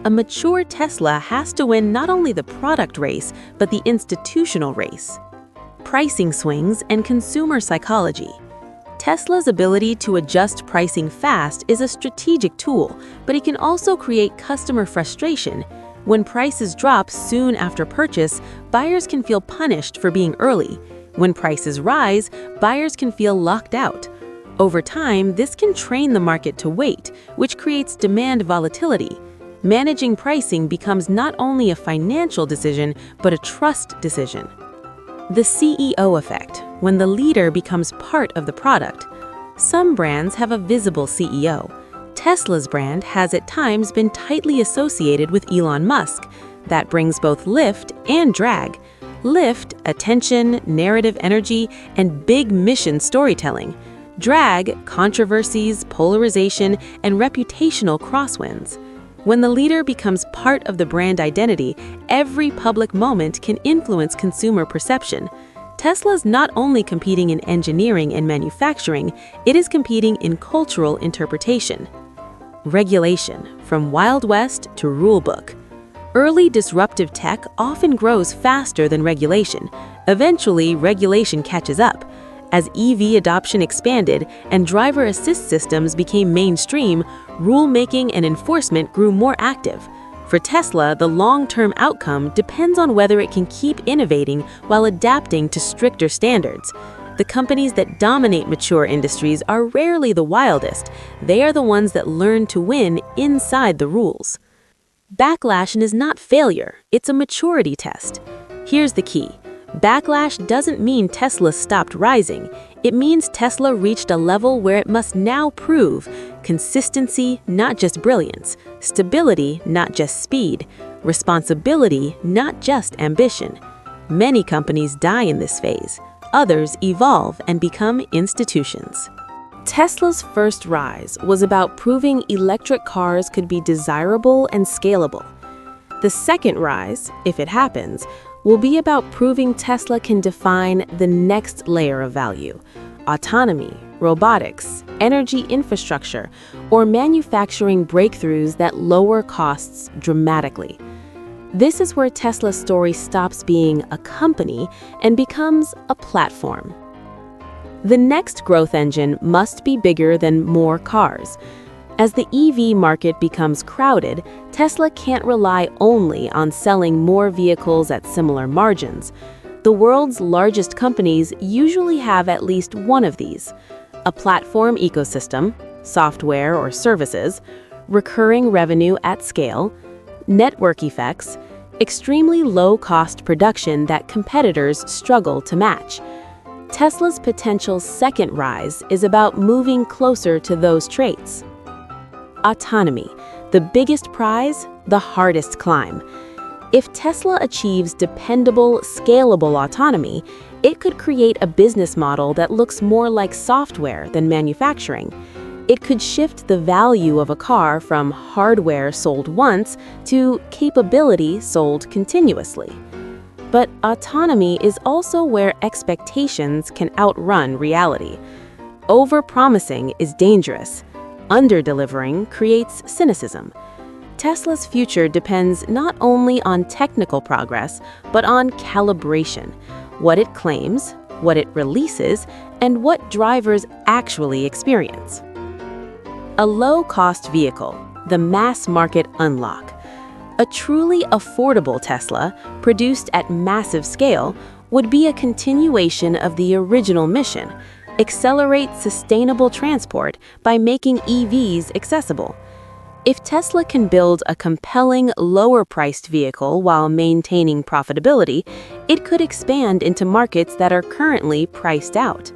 A mature Tesla has to win not only the product race, but the institutional race. Pricing swings and consumer psychology. Tesla's ability to adjust pricing fast is a strategic tool, but it can also create customer frustration. When prices drop soon after purchase, buyers can feel punished for being early. When prices rise, buyers can feel locked out. Over time, this can train the market to wait, which creates demand volatility. Managing pricing becomes not only a financial decision, but a trust decision. The CEO effect, when the leader becomes part of the product. Some brands have a visible CEO. Tesla's brand has at times been tightly associated with Elon Musk. That brings both lift and drag. Lift, attention, narrative energy, and big mission storytelling. Drag, controversies, polarization, and reputational crosswinds. When the leader becomes part of the brand identity, every public moment can influence consumer perception. Tesla's not only competing in engineering and manufacturing, it is competing in cultural interpretation. Regulation, from Wild West to rulebook. Early disruptive tech often grows faster than regulation. Eventually, regulation catches up. As EV adoption expanded and driver assist systems became mainstream, rulemaking and enforcement grew more active. For Tesla, the long-term outcome depends on whether it can keep innovating while adapting to stricter standards. The companies that dominate mature industries are rarely the wildest. They are the ones that learn to win inside the rules. Backlash is not failure, it's a maturity test. Here's the key. Backlash doesn't mean Tesla stopped rising. It means Tesla reached a level where it must now prove consistency, not just brilliance, stability, not just speed, responsibility, not just ambition. Many companies die in this phase. Others evolve and become institutions. Tesla's first rise was about proving electric cars could be desirable and scalable. The second rise, if it happens, will be about proving Tesla can define the next layer of value: autonomy, robotics, energy infrastructure, or manufacturing breakthroughs that lower costs dramatically. This is where Tesla's story stops being a company and becomes a platform. The next growth engine must be bigger than more cars. As the EV market becomes crowded, Tesla can't rely only on selling more vehicles at similar margins. The world's largest companies usually have at least one of these: a platform ecosystem, software or services, recurring revenue at scale, network effects, extremely low-cost production that competitors struggle to match. Tesla's potential second rise is about moving closer to those traits. Autonomy, the biggest prize, the hardest climb. If Tesla achieves dependable, scalable autonomy, it could create a business model that looks more like software than manufacturing. It could shift the value of a car from hardware sold once to capability sold continuously. But autonomy is also where expectations can outrun reality. Over-promising is dangerous. Under-delivering creates cynicism. Tesla's future depends not only on technical progress, but on calibration: what it claims, what it releases, and what drivers actually experience. A low-cost vehicle, the mass market unlock. A truly affordable Tesla, produced at massive scale, would be a continuation of the original mission: accelerate sustainable transport by making EVs accessible. If Tesla can build a compelling, lower-priced vehicle while maintaining profitability, it could expand into markets that are currently priced out.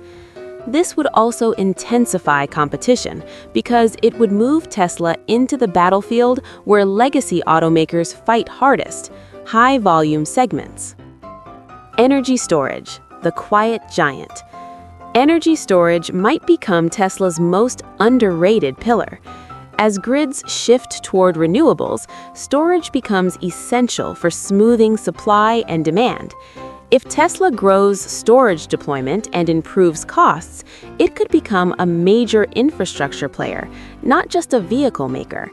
This would also intensify competition because it would move Tesla into the battlefield where legacy automakers fight hardest: high-volume segments. Energy storage, the quiet giant. Energy storage might become Tesla's most underrated pillar. As grids shift toward renewables, storage becomes essential for smoothing supply and demand. If Tesla grows storage deployment and improves costs, it could become a major infrastructure player, not just a vehicle maker.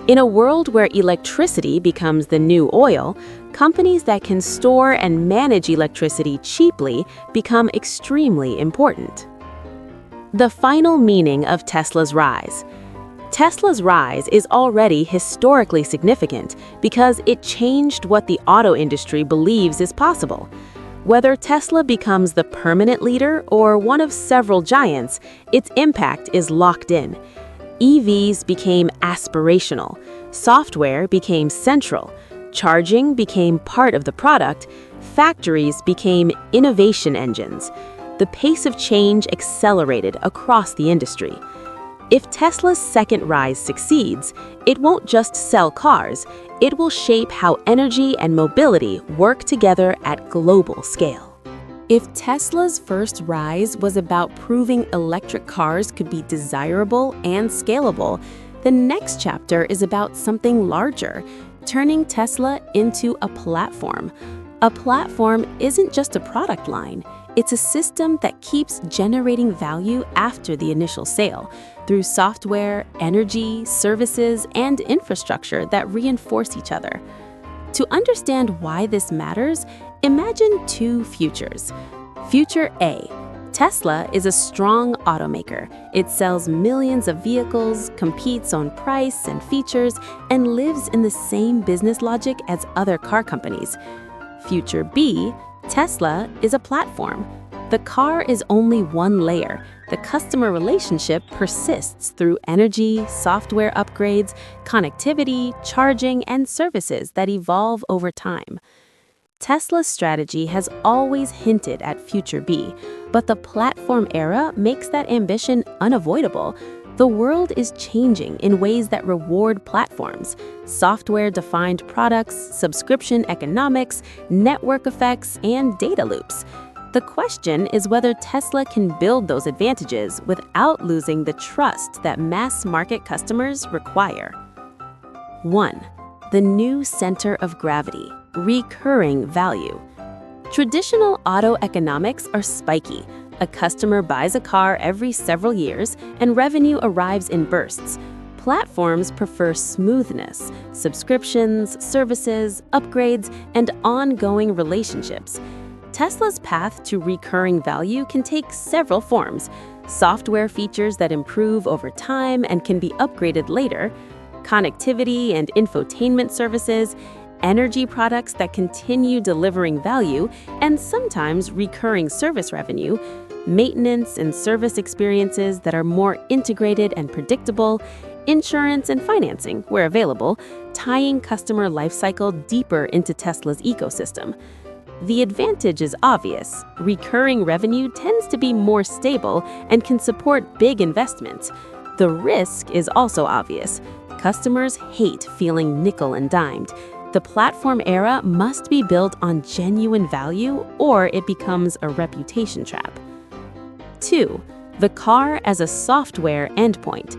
In a world where electricity becomes the new oil, companies that can store and manage electricity cheaply become extremely important. The final meaning of Tesla's rise. Tesla's rise is already historically significant because it changed what the auto industry believes is possible. Whether Tesla becomes the permanent leader or one of several giants, its impact is locked in. EVs became aspirational, software became central, charging became part of the product, factories became innovation engines. The pace of change accelerated across the industry. If Tesla's second rise succeeds, it won't just sell cars, it will shape how energy and mobility work together at global scale. If Tesla's first rise was about proving electric cars could be desirable and scalable, the next chapter is about something larger: turning Tesla into a platform. A platform isn't just a product line, it's a system that keeps generating value after the initial sale, through software, energy, services, and infrastructure that reinforce each other. To understand why this matters, imagine two futures. Future A: Tesla is a strong automaker. It sells millions of vehicles, competes on price and features, and lives in the same business logic as other car companies. Future B, Tesla is a platform. The car is only one layer. The customer relationship persists through energy, software upgrades, connectivity, charging, and services that evolve over time. Tesla's strategy has always hinted at Future B, but the platform era makes that ambition unavoidable. The world is changing in ways that reward platforms: software-defined products, subscription economics, network effects, and data loops. The question is whether Tesla can build those advantages without losing the trust that mass-market customers require. 1. The new center of gravity: recurring value. Traditional auto economics are spiky. A customer buys a car every several years, and revenue arrives in bursts. Platforms prefer smoothness: subscriptions, services, upgrades, and ongoing relationships. Tesla's path to recurring value can take several forms: software features that improve over time and can be upgraded later, connectivity and infotainment services, energy products that continue delivering value, and sometimes recurring service revenue, maintenance and service experiences that are more integrated and predictable, insurance and financing, where available, tying customer lifecycle deeper into Tesla's ecosystem. The advantage is obvious. Recurring revenue tends to be more stable and can support big investments. The risk is also obvious. Customers hate feeling nickel and dimed. The platform era must be built on genuine value, or it becomes a reputation trap. 2. The car as a software endpoint.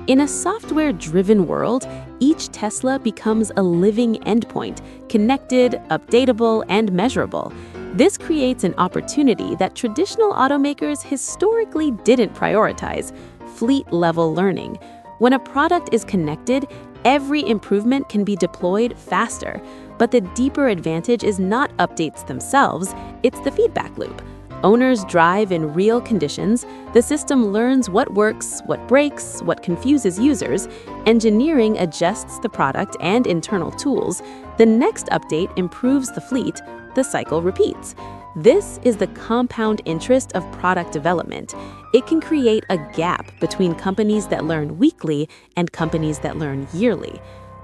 In a software-driven world, each Tesla becomes a living endpoint, connected, updatable, and measurable. This creates an opportunity that traditional automakers historically didn't prioritize: fleet-level learning. When a product is connected, every improvement can be deployed faster. But the deeper advantage is not updates themselves, it's the feedback loop. Owners drive in real conditions, the system learns what works, what breaks, what confuses users, engineering adjusts the product and internal tools, the next update improves the fleet, the cycle repeats. This is the compound interest of product development. It can create a gap between companies that learn weekly and companies that learn yearly.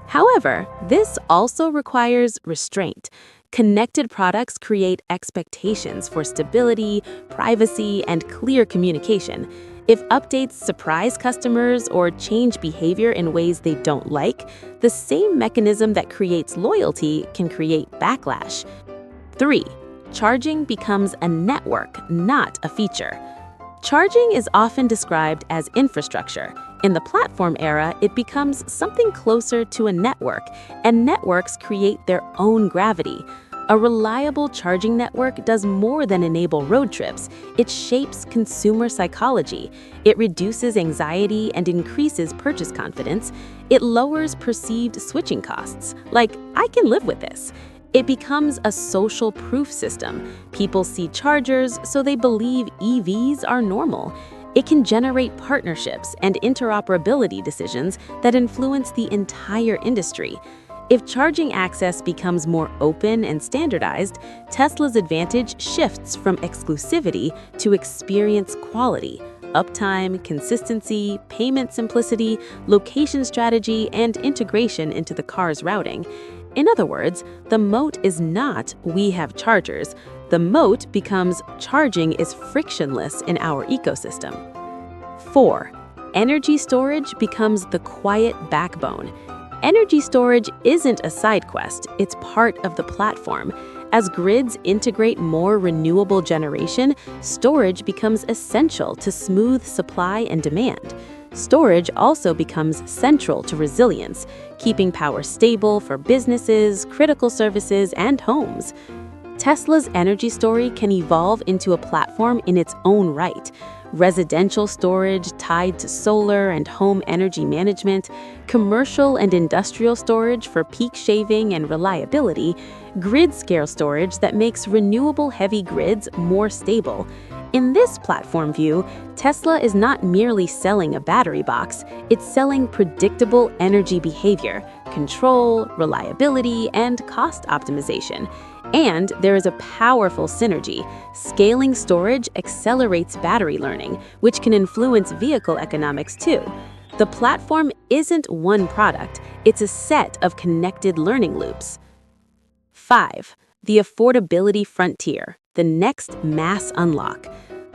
However, this also requires restraint. Connected products create expectations for stability, privacy, and clear communication. If updates surprise customers or change behavior in ways they don't like, the same mechanism that creates loyalty can create backlash. 3. Charging becomes a network, not a feature. Charging is often described as infrastructure. In the platform era, it becomes something closer to a network, and networks create their own gravity. A reliable charging network does more than enable road trips. It shapes consumer psychology. It reduces anxiety and increases purchase confidence. It lowers perceived switching costs, like, "I can live with this." It becomes a social proof system. People see chargers, so they believe EVs are normal. It can generate partnerships and interoperability decisions that influence the entire industry. If charging access becomes more open and standardized, Tesla's advantage shifts from exclusivity to experience quality. Uptime, consistency, payment simplicity, location strategy, and integration into the car's routing. In other words, the moat is not "we have chargers." The moat becomes "charging is frictionless in our ecosystem." 4. Energy storage becomes the quiet backbone. Energy storage isn't a side quest, it's part of the platform. As grids integrate more renewable generation, storage becomes essential to smooth supply and demand. Storage also becomes central to resilience, keeping power stable for businesses, critical services, and homes. Tesla's energy story can evolve into a platform in its own right. Residential storage tied to solar and home energy management, commercial and industrial storage for peak shaving and reliability, grid-scale storage that makes renewable heavy grids more stable. In this platform view, Tesla is not merely selling a battery box, it's selling predictable energy behavior, control, reliability, and cost optimization. And there is a powerful synergy. Scaling storage accelerates battery learning, which can influence vehicle economics too. The platform isn't one product, it's a set of connected learning loops. 5. The affordability frontier, the next mass unlock.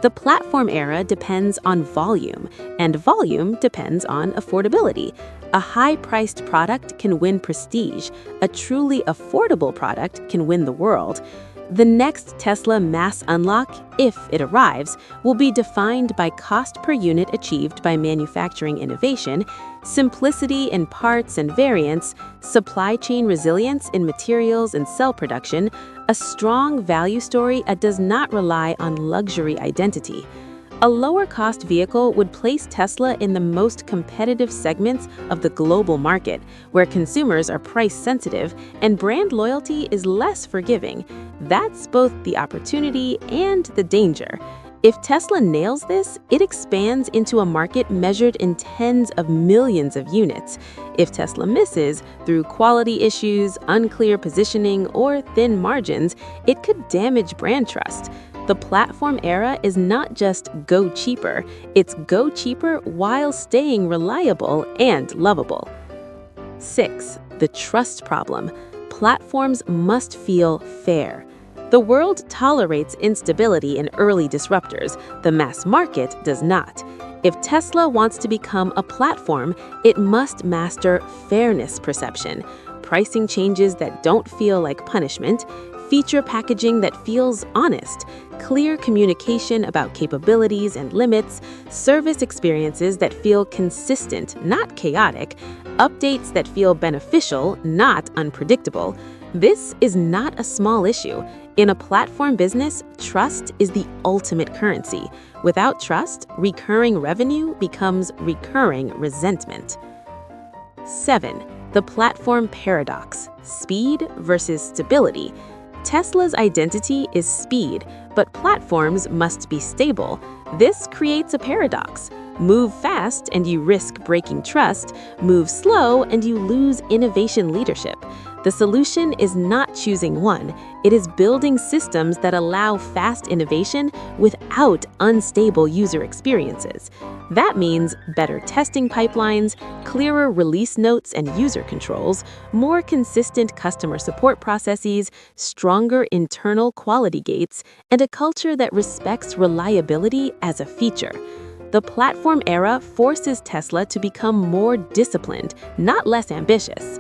The platform era depends on volume, and volume depends on affordability. A high-priced product can win prestige. A truly affordable product can win the world. The next Tesla mass unlock, if it arrives, will be defined by cost per unit achieved by manufacturing innovation, simplicity in parts and variants, supply chain resilience in materials and cell production, a strong value story that does not rely on luxury identity. A lower-cost vehicle would place Tesla in the most competitive segments of the global market, where consumers are price-sensitive and brand loyalty is less forgiving. That's both the opportunity and the danger. If Tesla nails this, it expands into a market measured in tens of millions of units. If Tesla misses, through quality issues, unclear positioning, or thin margins, it could damage brand trust. The platform era is not just go cheaper, it's go cheaper while staying reliable and lovable. 6. The trust problem. Platforms must feel fair. The world tolerates instability in early disruptors, the mass market does not. If Tesla wants to become a platform, it must master fairness perception, pricing changes that don't feel like punishment, feature packaging that feels honest, clear communication about capabilities and limits, service experiences that feel consistent, not chaotic, updates that feel beneficial, not unpredictable. This is not a small issue. In a platform business, trust is the ultimate currency. Without trust, recurring revenue becomes recurring resentment. 7. The platform paradox, speed versus stability. Tesla's identity is speed, but platforms must be stable. This creates a paradox. Move fast and you risk breaking trust. Move slow and you lose innovation leadership. The solution is not choosing one. It is building systems that allow fast innovation without unstable user experiences. That means better testing pipelines, clearer release notes and user controls, more consistent customer support processes, stronger internal quality gates, and a culture that respects reliability as a feature. The platform era forces Tesla to become more disciplined, not less ambitious.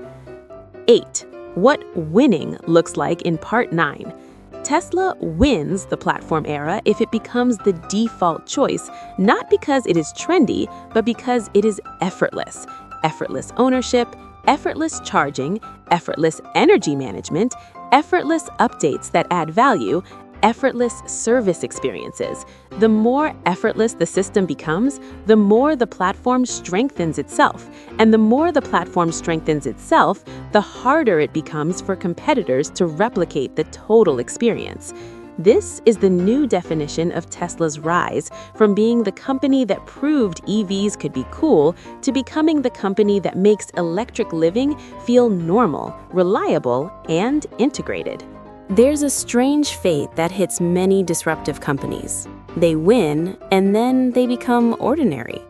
8. What winning looks like in Part 9. Tesla wins the platform era if it becomes the default choice, not because it is trendy, but because it is effortless. Effortless ownership, effortless charging, effortless energy management, effortless updates that add value, effortless service experiences. The more effortless the system becomes, the more the platform strengthens itself. And the more the platform strengthens itself, the harder it becomes for competitors to replicate the total experience. This is the new definition of Tesla's rise, from being the company that proved EVs could be cool to becoming the company that makes electric living feel normal, reliable, and integrated. There's a strange fate that hits many disruptive companies. They win, and then they become ordinary.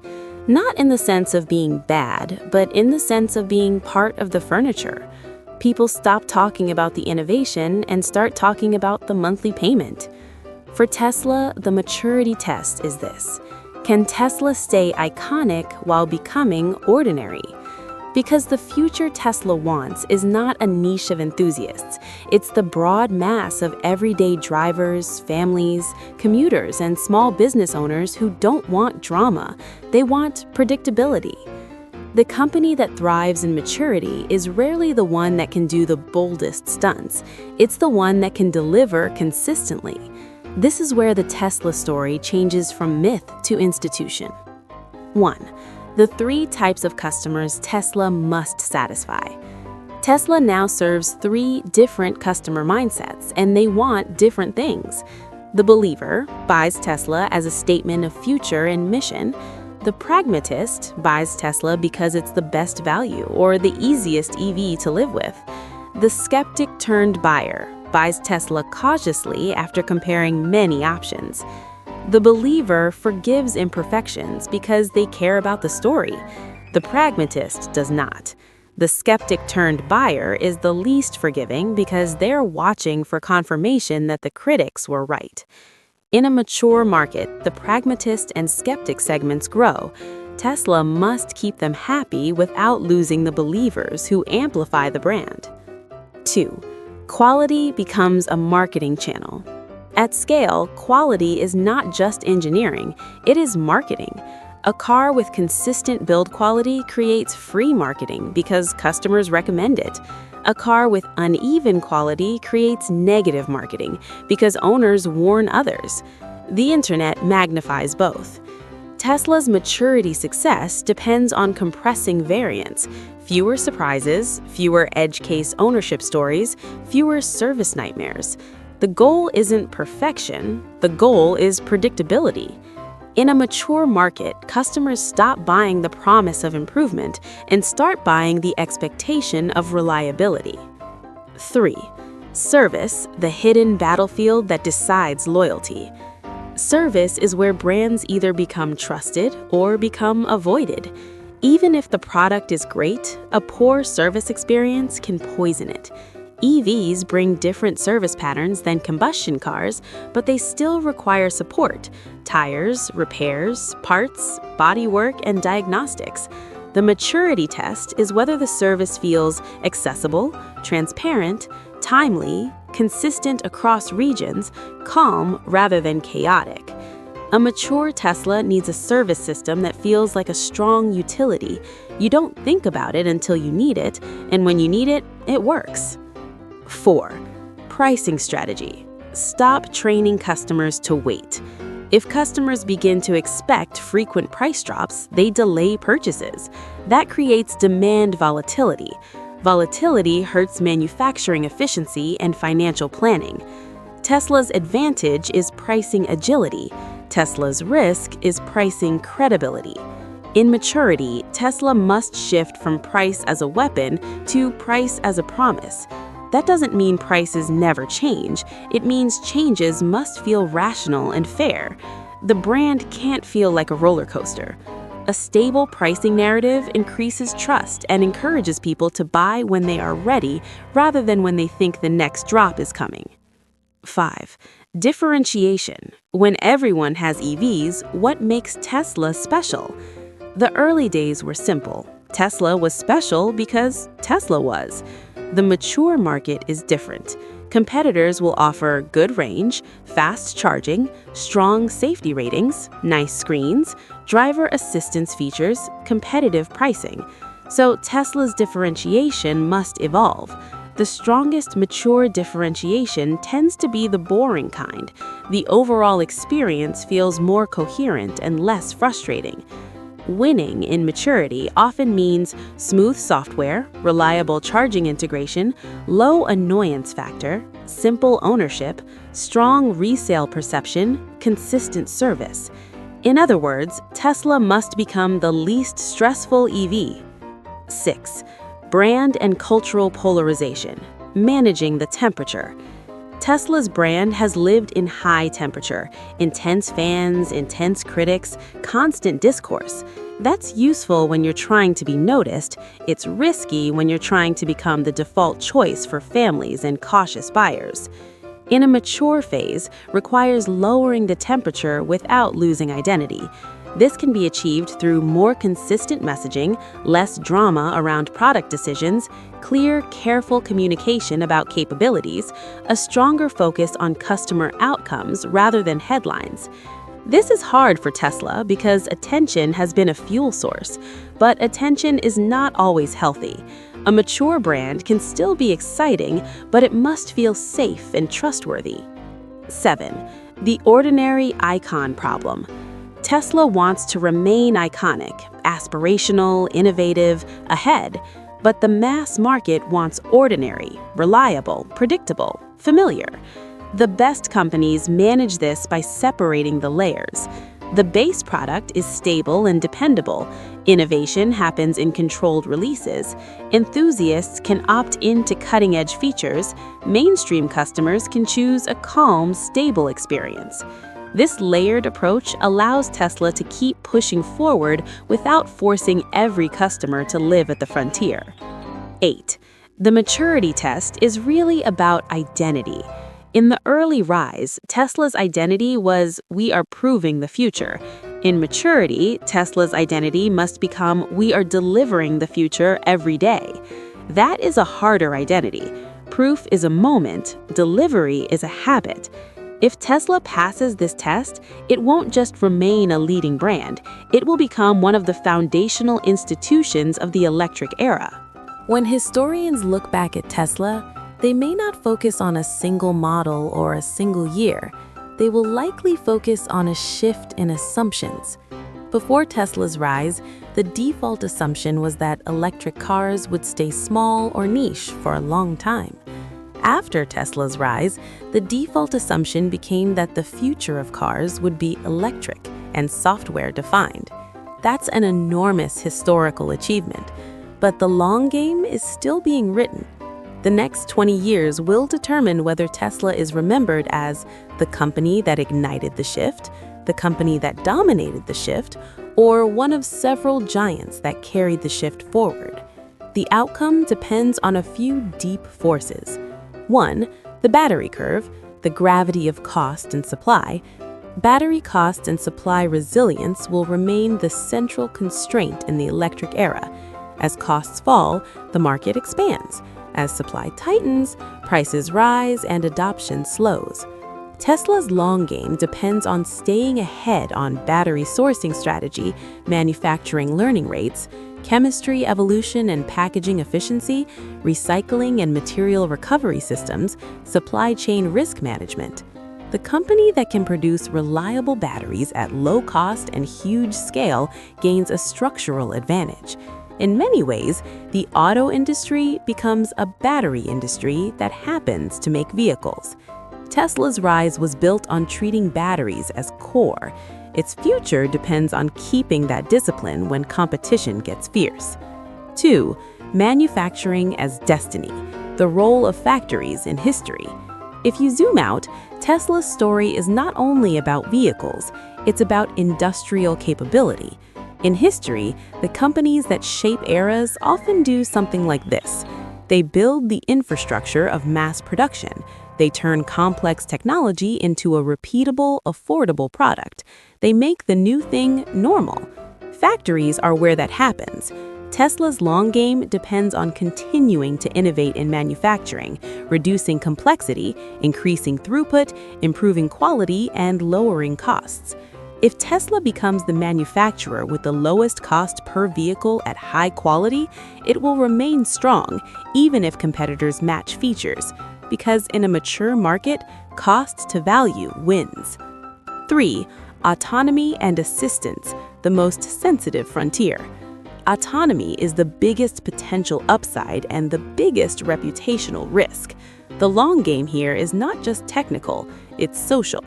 Not in the sense of being bad, but in the sense of being part of the furniture. People stop talking about the innovation and start talking about the monthly payment. For Tesla, the maturity test is this. Can Tesla stay iconic while becoming ordinary? Because the future Tesla wants is not a niche of enthusiasts. It's the broad mass of everyday drivers, families, commuters, and small business owners who don't want drama. They want predictability. The company that thrives in maturity is rarely the one that can do the boldest stunts. It's the one that can deliver consistently. This is where the Tesla story changes from myth to institution. 1. The 3 types of customers Tesla must satisfy. Tesla now serves 3 different customer mindsets, and they want different things. The believer buys Tesla as a statement of future and mission. The pragmatist buys Tesla because it's the best value or the easiest EV to live with. The skeptic-turned-buyer buys Tesla cautiously after comparing many options. The believer forgives imperfections because they care about the story. The pragmatist does not. The skeptic-turned-buyer is the least forgiving because they're watching for confirmation that the critics were right. In a mature market, the pragmatist and skeptic segments grow. Tesla must keep them happy without losing the believers who amplify the brand. 2. Quality becomes a marketing channel. At scale, quality is not just engineering, it is marketing. A car with consistent build quality creates free marketing because customers recommend it. A car with uneven quality creates negative marketing because owners warn others. The internet magnifies both. Tesla's maturity success depends on compressing variants, fewer surprises, fewer edge case ownership stories, fewer service nightmares. The goal isn't perfection, the goal is predictability. In a mature market, customers stop buying the promise of improvement and start buying the expectation of reliability. 3. Service, the hidden battlefield that decides loyalty. Service is where brands either become trusted or become avoided. Even if the product is great, a poor service experience can poison it. EVs bring different service patterns than combustion cars, but they still require support: tires, repairs, parts, bodywork, and diagnostics. The maturity test is whether the service feels accessible, transparent, timely, consistent across regions, calm rather than chaotic. A mature Tesla needs a service system that feels like a strong utility. You don't think about it until you need it, and when you need it, it works. 4. Pricing strategy. Stop training customers to wait. If customers begin to expect frequent price drops, they delay purchases. That creates demand volatility. Volatility hurts manufacturing efficiency and financial planning. Tesla's advantage is pricing agility. Tesla's risk is pricing credibility. In maturity, Tesla must shift from price as a weapon to price as a promise. That doesn't mean prices never change. It means changes must feel rational and fair. The brand can't feel like a roller coaster. A stable pricing narrative increases trust and encourages people to buy when they are ready rather than when they think the next drop is coming. 5. Differentiation. When everyone has EVs, what makes Tesla special? The early days were simple. Tesla was special because Tesla was. The mature market is different. Competitors will offer good range, fast charging, strong safety ratings, nice screens, driver assistance features, competitive pricing. So Tesla's differentiation must evolve. The strongest mature differentiation tends to be the boring kind. The overall experience feels more coherent and less frustrating. Winning in maturity often means smooth software, reliable charging integration, low annoyance factor, simple ownership, strong resale perception, consistent service. In other words, Tesla must become the least stressful EV. 6. Brand and cultural polarization. Managing the temperature. Tesla's brand has lived in high temperature, intense fans, intense critics, constant discourse. That's useful when you're trying to be noticed. It's risky when you're trying to become the default choice for families and cautious buyers. In a mature phase, requires lowering the temperature without losing identity. This can be achieved through more consistent messaging, less drama around product decisions, clear, careful communication about capabilities, a stronger focus on customer outcomes rather than headlines. This is hard for Tesla because attention has been a fuel source, but attention is not always healthy. A mature brand can still be exciting, but it must feel safe and trustworthy. 7. The ordinary icon problem. Tesla wants to remain iconic, aspirational, innovative, ahead, but the mass market wants ordinary, reliable, predictable, familiar. The best companies manage this by separating the layers. The base product is stable and dependable. Innovation happens in controlled releases. Enthusiasts can opt into cutting-edge features. Mainstream customers can choose a calm, stable experience. This layered approach allows Tesla to keep pushing forward without forcing every customer to live at the frontier. 8. The maturity test is really about identity. In the early rise, Tesla's identity was, "We are proving the future." In maturity, Tesla's identity must become, "We are delivering the future every day." That is a harder identity. Proof is a moment, delivery is a habit. If Tesla passes this test, it won't just remain a leading brand, it will become one of the foundational institutions of the electric era. When historians look back at Tesla, they may not focus on a single model or a single year. They will likely focus on a shift in assumptions. Before Tesla's rise, the default assumption was that electric cars would stay small or niche for a long time. After Tesla's rise, the default assumption became that the future of cars would be electric and software-defined. That's an enormous historical achievement, but the long game is still being written. The next 20 years will determine whether Tesla is remembered as the company that ignited the shift, the company that dominated the shift, or one of several giants that carried the shift forward. The outcome depends on a few deep forces. 1. The battery curve, the gravity of cost and supply. Battery cost and supply resilience will remain the central constraint in the electric era. As costs fall, the market expands. As supply tightens, prices rise and adoption slows. Tesla's long game depends on staying ahead on battery sourcing strategy, manufacturing learning rates, chemistry evolution and packaging efficiency, recycling and material recovery systems, supply chain risk management. The company that can produce reliable batteries at low cost and huge scale gains a structural advantage. In many ways, the auto industry becomes a battery industry that happens to make vehicles. Tesla's rise was built on treating batteries as core. Its future depends on keeping that discipline when competition gets fierce. 2. Manufacturing as destiny, the role of factories in history. If you zoom out, Tesla's story is not only about vehicles, it's about industrial capability. In history, the companies that shape eras often do something like this. They build the infrastructure of mass production. They turn complex technology into a repeatable, affordable product. They make the new thing normal. Factories are where that happens. Tesla's long game depends on continuing to innovate in manufacturing, reducing complexity, increasing throughput, improving quality, and lowering costs. If Tesla becomes the manufacturer with the lowest cost per vehicle at high quality, it will remain strong, even if competitors match features, because in a mature market, cost to value wins. 3. Autonomy and assistance, the most sensitive frontier. Autonomy is the biggest potential upside and the biggest reputational risk. The long game here is not just technical, it's social.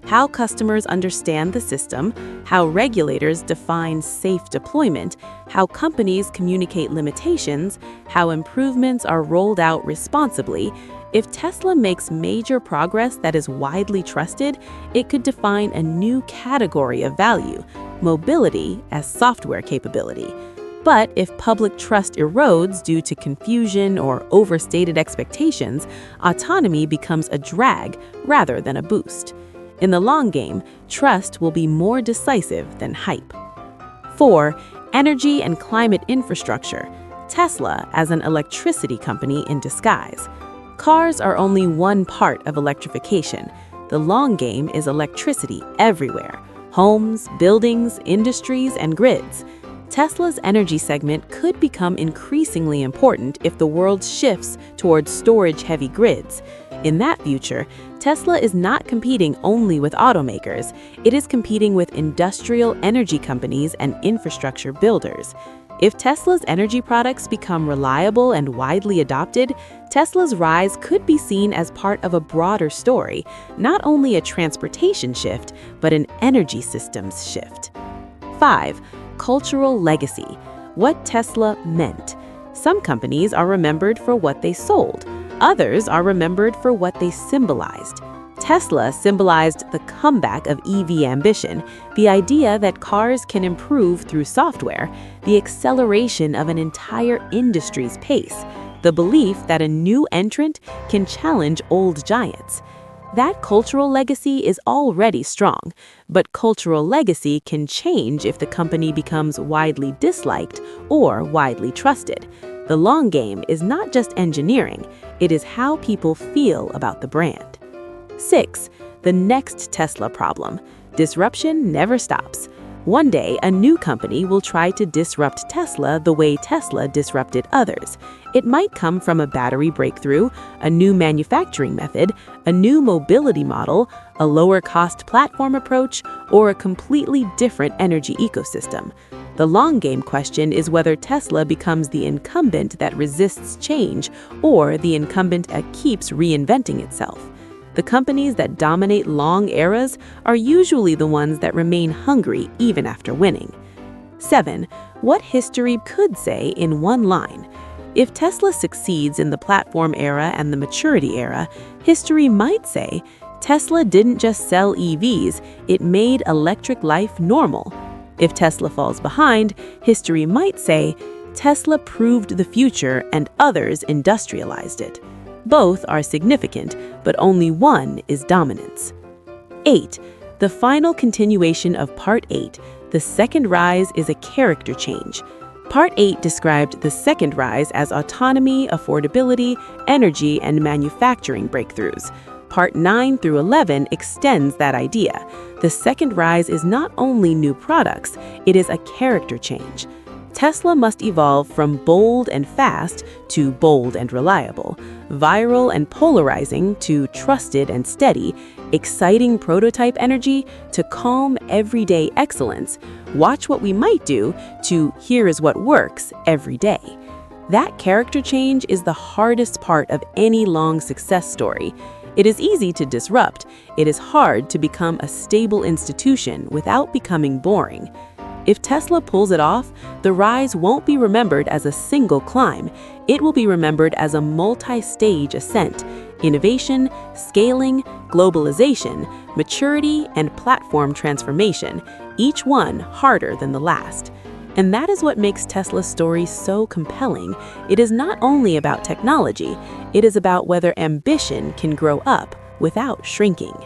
How customers understand the system, how regulators define safe deployment, how companies communicate limitations, how improvements are rolled out responsibly. If Tesla makes major progress that is widely trusted, it could define a new category of value, mobility as software capability. But if public trust erodes due to confusion or overstated expectations, autonomy becomes a drag rather than a boost. In the long game, trust will be more decisive than hype. 4. Energy and climate infrastructure. Tesla as an electricity company in disguise. Cars are only one part of electrification. The long game is electricity everywhere: homes, buildings, industries, and grids. Tesla's energy segment could become increasingly important if the world shifts towards storage-heavy grids. In that future, Tesla is not competing only with automakers, it is competing with industrial energy companies and infrastructure builders. If Tesla's energy products become reliable and widely adopted, Tesla's rise could be seen as part of a broader story, not only a transportation shift, but an energy systems shift. 5. Cultural legacy. What Tesla meant. Some companies are remembered for what they sold. Others are remembered for what they symbolized. Tesla symbolized the comeback of EV ambition, the idea that cars can improve through software, the acceleration of an entire industry's pace, the belief that a new entrant can challenge old giants. That cultural legacy is already strong, but cultural legacy can change if the company becomes widely disliked or widely trusted. The long game is not just engineering, it is how people feel about the brand. 6. The next Tesla problem. Disruption never stops. One day, a new company will try to disrupt Tesla the way Tesla disrupted others. It might come from a battery breakthrough, a new manufacturing method, a new mobility model, a lower-cost platform approach, or a completely different energy ecosystem. The long-game question is whether Tesla becomes the incumbent that resists change or the incumbent that keeps reinventing itself. The companies that dominate long eras are usually the ones that remain hungry even after winning. 7. What history could say in one line. If Tesla succeeds in the platform era and the maturity era, history might say, Tesla didn't just sell EVs, it made electric life normal. If Tesla falls behind, history might say, Tesla proved the future and others industrialized it. Both are significant, but only one is dominance. 8. The final continuation of Part 8, the second rise is a character change. Part 8 described the second rise as autonomy, affordability, energy, and manufacturing breakthroughs. Part 9 through 11 extends that idea. The second rise is not only new products, it is a character change. Tesla must evolve from bold and fast to bold and reliable, viral and polarizing to trusted and steady, exciting prototype energy to calm everyday excellence, watch what we might do to here is what works every day. That character change is the hardest part of any long success story. It is easy to disrupt. It is hard to become a stable institution without becoming boring. If Tesla pulls it off, the rise won't be remembered as a single climb. It will be remembered as a multi-stage ascent: innovation, scaling, globalization, maturity, and platform transformation, each one harder than the last. And that is what makes Tesla's story so compelling. It is not only about technology, it is about whether ambition can grow up without shrinking.